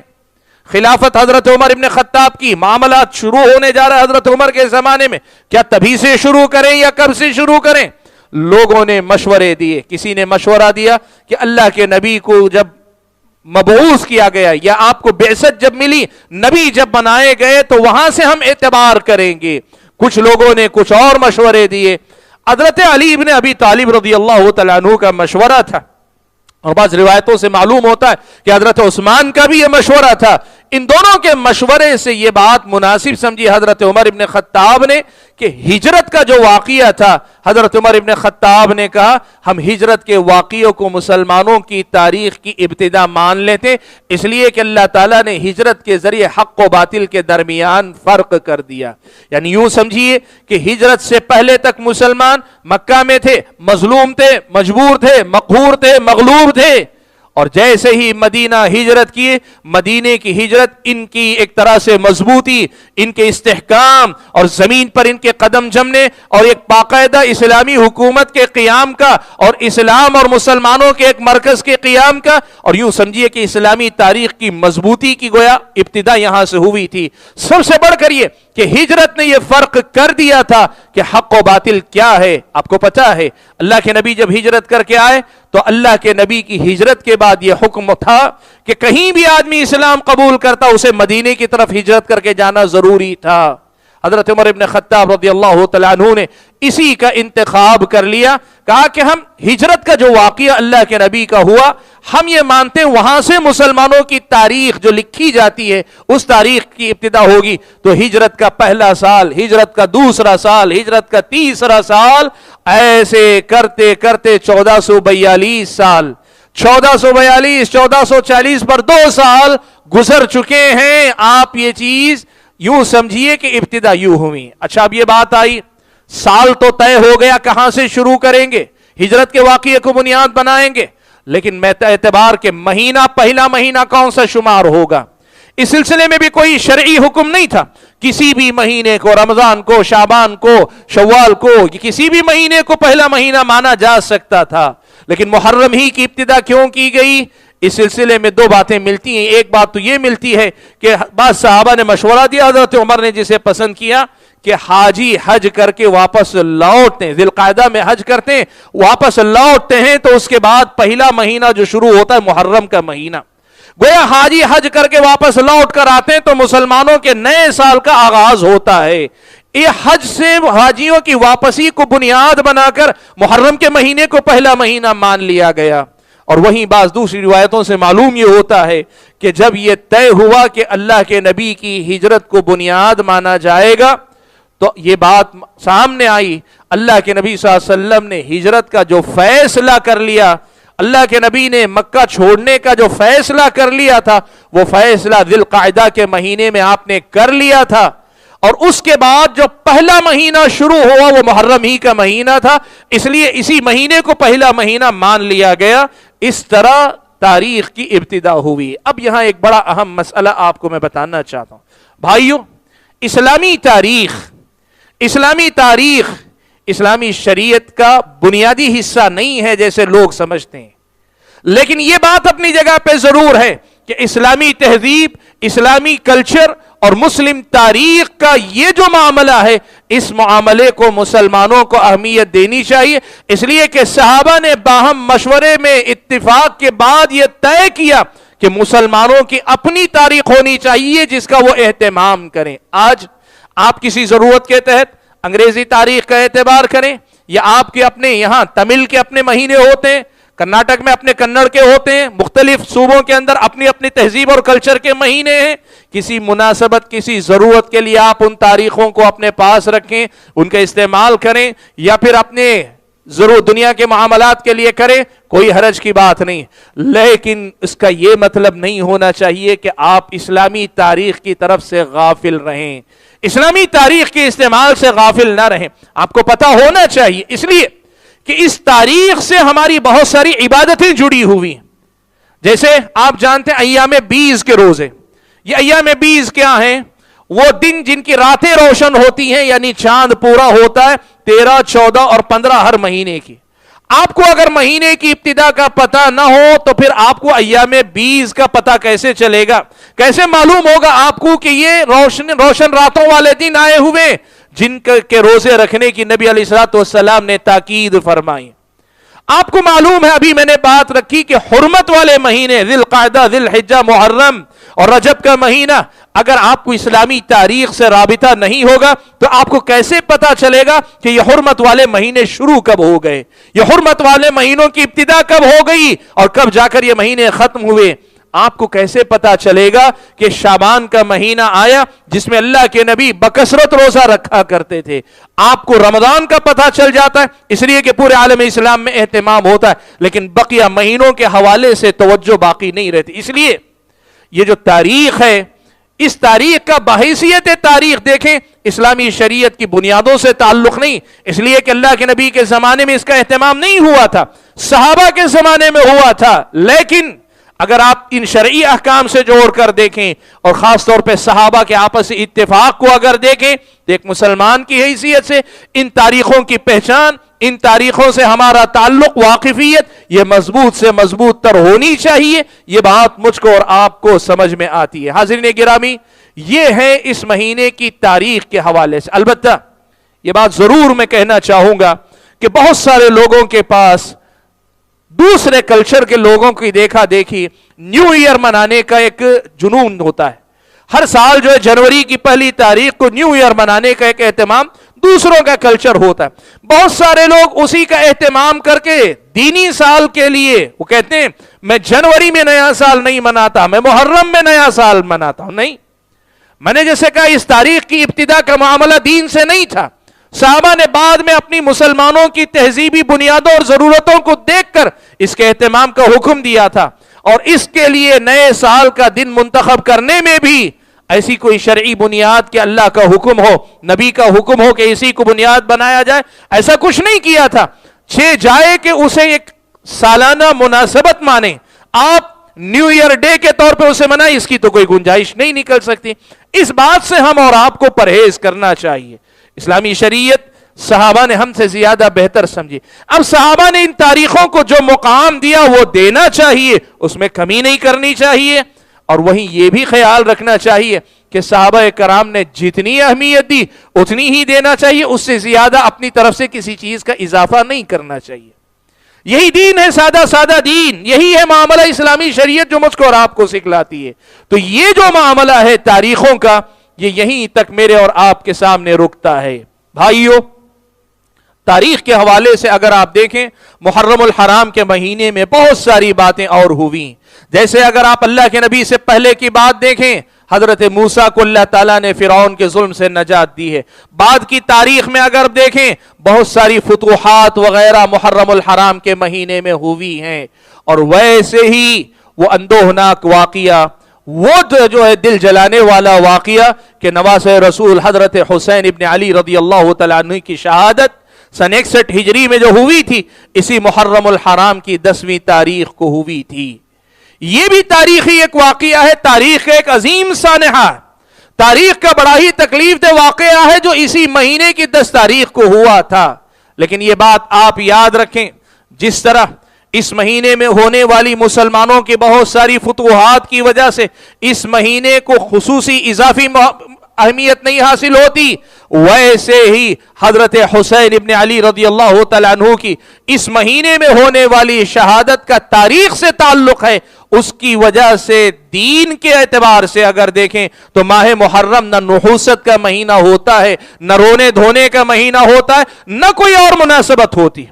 خلافت حضرت عمر ابن خطاب کی، معاملات شروع ہونے جا رہا ہے حضرت عمر کے زمانے میں، کیا تبھی سے شروع کریں یا کب سے شروع کریں؟ لوگوں نے مشورے دیے۔ کسی نے مشورہ دیا کہ اللہ کے نبی کو جب مبعوث کیا گیا یا آپ کو بعثت جب ملی، نبی جب بنائے گئے تو وہاں سے ہم اعتبار کریں گے۔ کچھ لوگوں نے کچھ اور مشورے دیے۔ حضرت علی ابن ابی طالب رضی اللہ تعالیٰ عنہ کا مشورہ تھا، اور بعض روایتوں سے معلوم ہوتا ہے کہ حضرت عثمان کا بھی یہ مشورہ تھا۔ ان دونوں کے مشورے سے یہ بات مناسب سمجھی حضرت عمر ابن خطاب نے کہ ہجرت کا جو واقعہ تھا، حضرت عمر ابن خطاب نے کہا ہم ہجرت کے واقعوں کو مسلمانوں کی تاریخ کی ابتدا مان لیتے، اس لیے کہ اللہ تعالیٰ نے ہجرت کے ذریعے حق و باطل کے درمیان فرق کر دیا۔ یعنی یوں سمجھیے کہ ہجرت سے پہلے تک مسلمان مکہ میں تھے، مظلوم تھے، مجبور تھے، مقہور تھے، مغلوب تھے، اور جیسے ہی مدینہ ہجرت کیے، مدینے کی ہجرت ان کی ایک طرح سے مضبوطی، ان کے استحکام اور زمین پر ان کے قدم جمنے اور ایک باقاعدہ اسلامی حکومت کے قیام کا اور اسلام اور مسلمانوں کے ایک مرکز کے قیام کا، اور یوں سمجھیے کہ اسلامی تاریخ کی مضبوطی کی گویا ابتدا یہاں سے ہوئی تھی۔ سب سے بڑھ کر یہ کہ ہجرت نے یہ فرق کر دیا تھا کہ حق و باطل کیا ہے۔ آپ کو پتا ہے اللہ کے نبی جب ہجرت کر کے آئے تو اللہ کے نبی کی ہجرت کے بعد یہ حکم تھا کہ کہیں بھی آدمی اسلام قبول کرتا اسے مدینے کی طرف ہجرت کر کے جانا ضروری تھا۔ حضرت عمر ابن خطاب رضی اللہ تعالیٰ عنہ نے اسی کا انتخاب کر لیا، کہا کہ ہم ہجرت کا جو واقعہ اللہ کے نبی کا ہوا ہم یہ مانتے ہیں وہاں سے مسلمانوں کی تاریخ جو لکھی جاتی ہے اس تاریخ کی ابتدا ہوگی۔ تو ہجرت کا پہلا سال، ہجرت کا دوسرا سال، ہجرت کا تیسرا سال، ایسے کرتے کرتے 1442 سال 1442 1440 پر 2 سال گزر چکے ہیں. آپ یہ چیز یوں سمجھیے کہ ابتدا یوں ہوئی. اچھا اب یہ بات آئی, سال تو طے ہو گیا, کہاں سے شروع کریں گے, ہجرت کے واقعے کو بنیاد بنائیں گے, لیکن میں اعتبار کے مہینہ, پہلا مہینہ کون سا شمار ہوگا, اس سلسلے میں بھی کوئی شرعی حکم نہیں تھا. کسی بھی مہینے کو, رمضان کو, شعبان کو, شوال کو, کسی بھی مہینے کو پہلا مہینہ مانا جا سکتا تھا. لیکن محرم ہی کی ابتدا کیوں کی گئی؟ اس سلسلے میں 2 باتیں ملتی ہیں. ایک بات تو یہ ملتی ہے کہ بعض صحابہ نے مشورہ دیا, حضرت عمر نے جسے پسند کیا کہ حاجی حج کر کے واپس لوٹتے ہیں, ذی القعدہ میں حج کرتے ہیں, واپس لوٹتے ہیں, تو اس کے بعد پہلا مہینہ جو شروع ہوتا ہے محرم کا مہینہ. گویا حاجی حج کر کے واپس لوٹ کر آتے ہیں تو مسلمانوں کے نئے سال کا آغاز ہوتا ہے. یہ حج سے حاجیوں کی واپسی کو بنیاد بنا کر محرم کے مہینے کو پہلا مہینہ مان لیا گیا. اور وہیں بعض دوسری روایتوں سے معلوم یہ ہوتا ہے کہ جب یہ طے ہوا کہ اللہ کے نبی کی ہجرت کو بنیاد مانا جائے گا, تو یہ بات سامنے آئی, اللہ کے نبی صلی اللہ علیہ وسلم نے ہجرت کا جو فیصلہ کر لیا, اللہ کے نبی نے مکہ چھوڑنے کا جو فیصلہ کر لیا تھا, وہ فیصلہ ذی القعدہ کے مہینے میں آپ نے کر لیا تھا. اور اس کے بعد جو پہلا مہینہ شروع ہوا وہ محرم ہی کا مہینہ تھا, اس لیے اسی مہینے کو پہلا مہینہ مان لیا گیا. اس طرح تاریخ کی ابتدا ہوئی. اب یہاں ایک بڑا اہم مسئلہ آپ کو میں بتانا چاہتا ہوں. بھائیو, اسلامی تاریخ اسلامی شریعت کا بنیادی حصہ نہیں ہے جیسے لوگ سمجھتے ہیں. لیکن یہ بات اپنی جگہ پہ ضرور ہے کہ اسلامی تہذیب, اسلامی کلچر اور مسلم تاریخ کا یہ جو معاملہ ہے, اس معاملے کو مسلمانوں کو اہمیت دینی چاہیے. اس لیے کہ صحابہ نے باہم مشورے میں اتفاق کے بعد یہ طے کیا کہ مسلمانوں کی اپنی تاریخ ہونی چاہیے جس کا وہ اہتمام کریں. آج آپ کسی ضرورت کے تحت انگریزی تاریخ کا اعتبار کریں, یا آپ کے اپنے یہاں تمل کے اپنے مہینے ہوتے ہیں, کرناٹک میں اپنے کنڑ کے ہوتے ہیں, مختلف صوبوں کے اندر اپنی اپنی تہذیب اور کلچر کے مہینے ہیں. کسی مناسبت, کسی ضرورت کے لیے آپ ان تاریخوں کو اپنے پاس رکھیں, ان کا استعمال کریں, یا پھر اپنے ضرور دنیا کے معاملات کے لیے کریں, کوئی حرج کی بات نہیں. لیکن اس کا یہ مطلب نہیں ہونا چاہیے کہ آپ اسلامی تاریخ کی طرف سے غافل رہیں, اسلامی تاریخ کے استعمال سے غافل نہ رہیں. آپ کو پتہ ہونا چاہیے, اس لیے کہ اس تاریخ سے ہماری بہت ساری عبادتیں جڑی ہوئی. جیسے آپ جانتے ہیں ایام 20 کے روزے. یہ ایام 20 کیا ہیں؟ وہ دن جن کی راتیں روشن ہوتی ہیں, یعنی چاند پورا ہوتا ہے 13, 14 اور 15 ہر مہینے کی. آپ کو اگر مہینے کی ابتدا کا پتہ نہ ہو تو پھر آپ کو ایام 20 کا پتہ کیسے چلے گا؟ کیسے معلوم ہوگا آپ کو کہ یہ روشن راتوں والے دن آئے ہوئے جن کے روزے رکھنے کی نبی علیہ الصلوۃ والسلام نے تاکید فرمائی؟ آپ کو معلوم ہے, ابھی میں نے بات رکھی کہ حرمت والے مہینے ذی القعدہ, ذی الحجہ, محرم اور رجب کا مہینہ, اگر آپ کو اسلامی تاریخ سے رابطہ نہیں ہوگا تو آپ کو کیسے پتا چلے گا کہ یہ حرمت والے مہینے شروع کب ہو گئے, یہ حرمت والے مہینوں کی ابتدا کب ہو گئی اور کب جا کر یہ مہینے ختم ہوئے؟ آپ کو کیسے پتا چلے گا کہ شعبان کا مہینہ آیا جس میں اللہ کے نبی بکثرت روزہ رکھا کرتے تھے؟ آپ کو رمضان کا پتا چل جاتا ہے اس لیے کہ پورے عالم اسلام میں اہتمام ہوتا ہے, لیکن بقیہ مہینوں کے حوالے سے توجہ باقی نہیں رہتی. اس لیے یہ جو تاریخ ہے, اس تاریخ کا بحیثیت تاریخ دیکھیں, اسلامی شریعت کی بنیادوں سے تعلق نہیں, اس لیے کہ اللہ کے نبی کے زمانے میں اس کا اہتمام نہیں ہوا تھا, صحابہ کے زمانے میں ہوا تھا. لیکن اگر آپ ان شرعی احکام سے جوڑ کر دیکھیں اور خاص طور پہ صحابہ کے آپسی اتفاق کو اگر دیکھیں تو ایک مسلمان کی حیثیت سے ان تاریخوں کی پہچان, ان تاریخوں سے ہمارا تعلق, واقفیت یہ مضبوط سے مضبوط تر ہونی چاہیے. یہ بات مجھ کو اور آپ کو سمجھ میں آتی ہے. حاضرین گرامی, یہ ہے اس مہینے کی تاریخ کے حوالے سے. البتہ یہ بات ضرور میں کہنا چاہوں گا کہ بہت سارے لوگوں کے پاس دوسرے کلچر کے لوگوں کی دیکھا دیکھی نیو ایئر منانے کا ایک جنون ہوتا ہے. ہر سال جو ہے جنوری کی پہلی تاریخ کو نیو ایئر منانے کا ایک اہتمام دوسروں کا کلچر ہوتا ہے. بہت سارے لوگ اسی کا اہتمام کر کے دینی سال کے لیے وہ کہتے ہیں میں جنوری میں نیا سال نہیں مناتا, میں محرم میں نیا سال مناتا ہوں. نہیں, میں نے جیسے کہا اس تاریخ کی ابتدا کا معاملہ دین سے نہیں تھا, صحابہ نے بعد میں اپنی مسلمانوں کی تہذیبی بنیادوں اور ضرورتوں کو دیکھ کر اس کے اہتمام کا حکم دیا تھا، اور اس کے لیے نئے سال کا دن منتخب کرنے میں بھی ایسی کوئی شرعی بنیاد کہ اللہ کا حکم ہو، نبی کا حکم ہو کہ اسی کو بنیاد بنایا جائے، ایسا کچھ نہیں کیا تھا۔ جائے کہ اسے ایک سالانہ مناسبت مانے، آپ نیو ایئر ڈے کے طور پہ اسے منائیں، اس کی تو کوئی گنجائش نہیں نکل سکتی۔ اس بات سے ہم اور آپ کو پرہیز کرنا چاہیے۔ اسلامی شریعت صحابہ نے ہم سے زیادہ بہتر سمجھی۔ اب صحابہ نے ان تاریخوں کو جو مقام دیا وہ دینا چاہیے، اس میں کمی نہیں کرنی چاہیے، اور وہیں یہ بھی خیال رکھنا چاہیے کہ صحابہ کرام نے جتنی اہمیت دی اتنی ہی دینا چاہیے، اس سے زیادہ اپنی طرف سے کسی چیز کا اضافہ نہیں کرنا چاہیے۔ یہی دین ہے، سادہ سادہ دین، یہی ہے معاملہ اسلامی شریعت جو مجھ کو اور آپ کو سکھلاتی ہے۔ تو یہ جو معاملہ ہے تاریخوں کا، یہ یہیں تک میرے اور آپ کے سامنے رکتا ہے۔ بھائیو، تاریخ کے حوالے سے اگر آپ دیکھیں، محرم الحرام کے مہینے میں بہت ساری باتیں اور ہوئیں۔ جیسے اگر آپ اللہ کے نبی سے پہلے کی بات دیکھیں، حضرت موسیٰ کو اللہ تعالیٰ نے فرعون کے ظلم سے نجات دی ہے۔ بعد کی تاریخ میں اگر دیکھیں، بہت ساری فتوحات وغیرہ محرم الحرام کے مہینے میں ہوئی ہیں، اور ویسے ہی وہ اندوہناک واقعہ، وہ جو ہے دل جلانے والا واقعہ کہ نواسہ رسول حضرت حسین ابن علی رضی اللہ تعالیٰ عنہ کی شہادت سن 61 ہجری میں جو ہوئی تھی، اسی محرم الحرام کی 10ویں تاریخ کو ہوئی تھی۔ یہ بھی تاریخی ایک واقعہ ہے، تاریخ کا ایک عظیم سانحہ، تاریخ کا بڑا ہی تکلیف دہ واقعہ ہے جو اسی مہینے کی 10 تاریخ کو ہوا تھا۔ لیکن یہ بات آپ یاد رکھیں، جس طرح اس مہینے میں ہونے والی مسلمانوں کی بہت ساری فتوحات کی وجہ سے اس مہینے کو خصوصی اضافی اہمیت نہیں حاصل ہوتی، ویسے ہی حضرت حسین ابن علی رضی اللہ تعالیٰ عنہ کی اس مہینے میں ہونے والی شہادت کا تاریخ سے تعلق ہے۔ اس کی وجہ سے دین کے اعتبار سے اگر دیکھیں تو ماہ محرم نہ نحوست کا مہینہ ہوتا ہے، نہ رونے دھونے کا مہینہ ہوتا ہے، نہ کوئی اور مناسبت ہوتی۔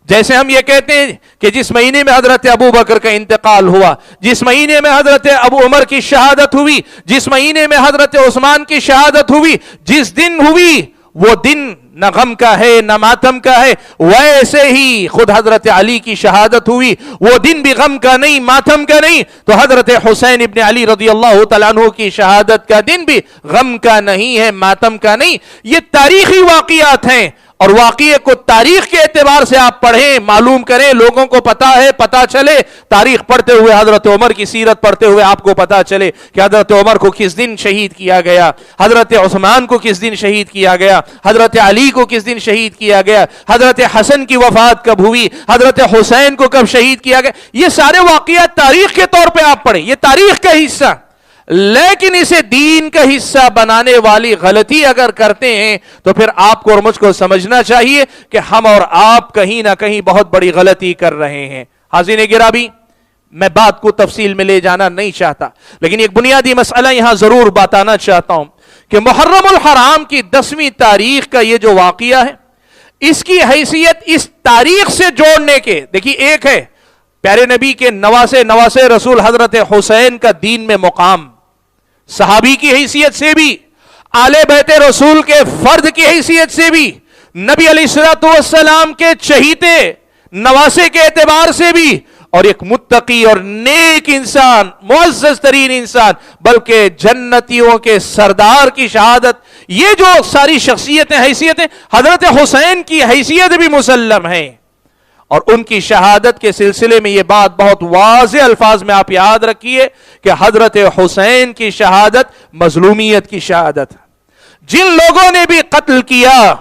جیسے ہم یہ کہتے ہیں کہ جس مہینے میں حضرت ابو بکر کا انتقال ہوا، جس مہینے میں حضرت ابو عمر کی شہادت ہوئی، جس مہینے میں حضرت عثمان کی شہادت ہوئی، جس دن ہوئی وہ دن نہ غم کا ہے نہ ماتم کا ہے، ویسے ہی خود حضرت علی کی شہادت ہوئی، وہ دن بھی غم کا نہیں ماتم کا نہیں، تو حضرت حسین ابن علی رضی اللہ تعالیٰ عنہ کی شہادت کا دن بھی غم کا نہیں ہے، ماتم کا نہیں۔ یہ تاریخی واقعات ہیں، اور واقعے کو تاریخ کے اعتبار سے آپ پڑھیں، معلوم کریں، لوگوں کو پتا ہے، پتا چلے۔ تاریخ پڑھتے ہوئے حضرت عمر کی سیرت پڑھتے ہوئے آپ کو پتا چلے کہ حضرت عمر کو کس دن شہید کیا گیا، حضرت عثمان کو کس دن شہید کیا گیا، حضرت علی کو کس دن شہید کیا گیا، حضرت حسن کی وفات کب ہوئی، حضرت حسین کو کب شہید کیا گیا۔ یہ سارے واقعات تاریخ کے طور پہ آپ پڑھیں، یہ تاریخ کا حصہ۔ لیکن اسے دین کا حصہ بنانے والی غلطی اگر کرتے ہیں تو پھر آپ کو اور مجھ کو سمجھنا چاہیے کہ ہم اور آپ کہیں نہ کہیں بہت بڑی غلطی کر رہے ہیں۔ حاضرین گرامی، میں بات کو تفصیل میں لے جانا نہیں چاہتا، لیکن ایک بنیادی مسئلہ یہاں ضرور بتانا چاہتا ہوں کہ محرم الحرام کی 10ویں تاریخ کا یہ جو واقعہ ہے، اس کی حیثیت اس تاریخ سے جوڑنے کے، دیکھیے ایک ہے پیارے نبی کے نواسے رسول حضرت حسین کا دین میں مقام، صحابی کی حیثیت سے بھی، آل بیت رسول کے فرد کی حیثیت سے بھی، نبی علیہ الصلوۃ والسلام کے چہیتے نواسے کے اعتبار سے بھی، اور ایک متقی اور نیک انسان، معزز ترین انسان، بلکہ جنتیوں کے سردار کی شہادت، یہ جو ساری شخصیتیں حیثیتیں، حضرت حسین کی حیثیت بھی مسلم ہیں۔ اور ان کی شہادت کے سلسلے میں یہ بات بہت واضح الفاظ میں آپ یاد رکھیے کہ حضرت حسین کی شہادت مظلومیت کی شہادت، جن لوگوں نے بھی قتل کیا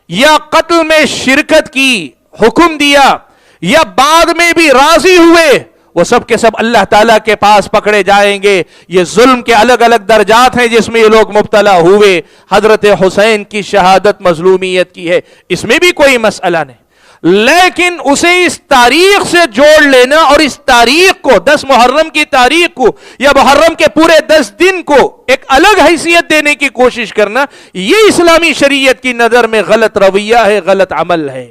یا قتل میں شرکت کی، حکم دیا، یا بعد میں بھی راضی ہوئے، وہ سب کے سب اللہ تعالیٰ کے پاس پکڑے جائیں گے۔ یہ ظلم کے الگ الگ درجات ہیں جس میں یہ لوگ مبتلا ہوئے۔ حضرت حسین کی شہادت مظلومیت کی ہے، اس میں بھی کوئی مسئلہ نہیں، لیکن اسے اس تاریخ سے جوڑ لینا اور اس تاریخ کو 10 محرم کی تاریخ کو یا محرم کے پورے 10 دن کو ایک الگ حیثیت دینے کی کوشش کرنا، یہ اسلامی شریعت کی نظر میں غلط رویہ ہے، غلط عمل ہے۔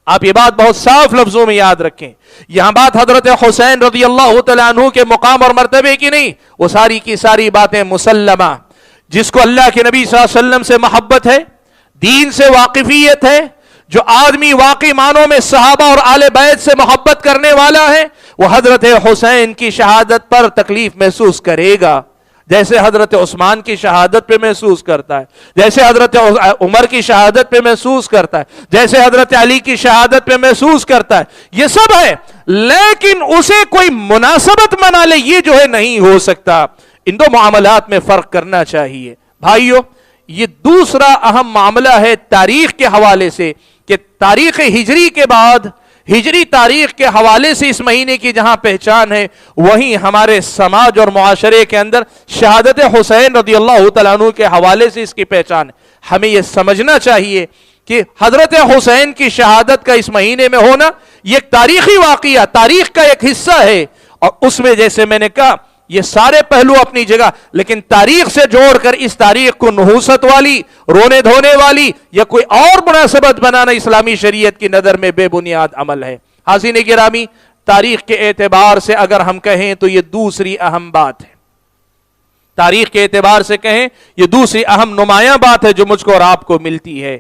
آپ یہ بات بہت صاف لفظوں میں یاد رکھیں، یہاں بات حضرت حسین رضی اللہ تعالیٰ عنہ کے مقام اور مرتبے کی نہیں، وہ ساری کی ساری باتیں مسلمہ، جس کو اللہ کے نبی صلی اللہ علیہ وسلم سے محبت ہے، دین سے واقفیت ہے. جو آدمی واقعی معنوں میں صحابہ اور آل بیت سے محبت کرنے والا ہے وہ حضرت حسین کی شہادت پر تکلیف محسوس کرے گا جیسے حضرت عثمان کی شہادت پہ محسوس کرتا ہے, جیسے حضرت عمر کی شہادت پہ محسوس کرتا ہے, جیسے حضرت علی کی شہادت پہ محسوس کرتا ہے. یہ سب ہے, لیکن اسے کوئی مناسبت بنا لے یہ جو ہے نہیں ہو سکتا. ان دو معاملات میں فرق کرنا چاہیے بھائیو. یہ دوسرا اہم معاملہ ہے تاریخ کے حوالے سے کہ تاریخ ہجری کے بعد ہجری تاریخ کے حوالے سے اس مہینے کی جہاں پہچان ہے وہیں ہمارے سماج اور معاشرے کے اندر شہادت حسین رضی اللہ تعالیٰ عنہ کے حوالے سے اس کی پہچان ہے. ہمیں یہ سمجھنا چاہیے کہ حضرت حسین کی شہادت کا اس مہینے میں ہونا یہ ایک تاریخی واقعہ, تاریخ کا ایک حصہ ہے, اور اس میں جیسے میں نے کہا یہ سارے پہلو اپنی جگہ, لیکن تاریخ سے جوڑ کر اس تاریخ کو نحوست والی, رونے دھونے والی یا کوئی اور مناسبت بنانا اسلامی شریعت کی نظر میں بے بنیاد عمل ہے. حاضرین گرامی, تاریخ کے اعتبار سے اگر ہم کہیں تو یہ دوسری اہم بات ہے. تاریخ کے اعتبار سے کہیں یہ دوسری اہم نمایاں بات ہے جو مجھ کو اور آپ کو ملتی ہے.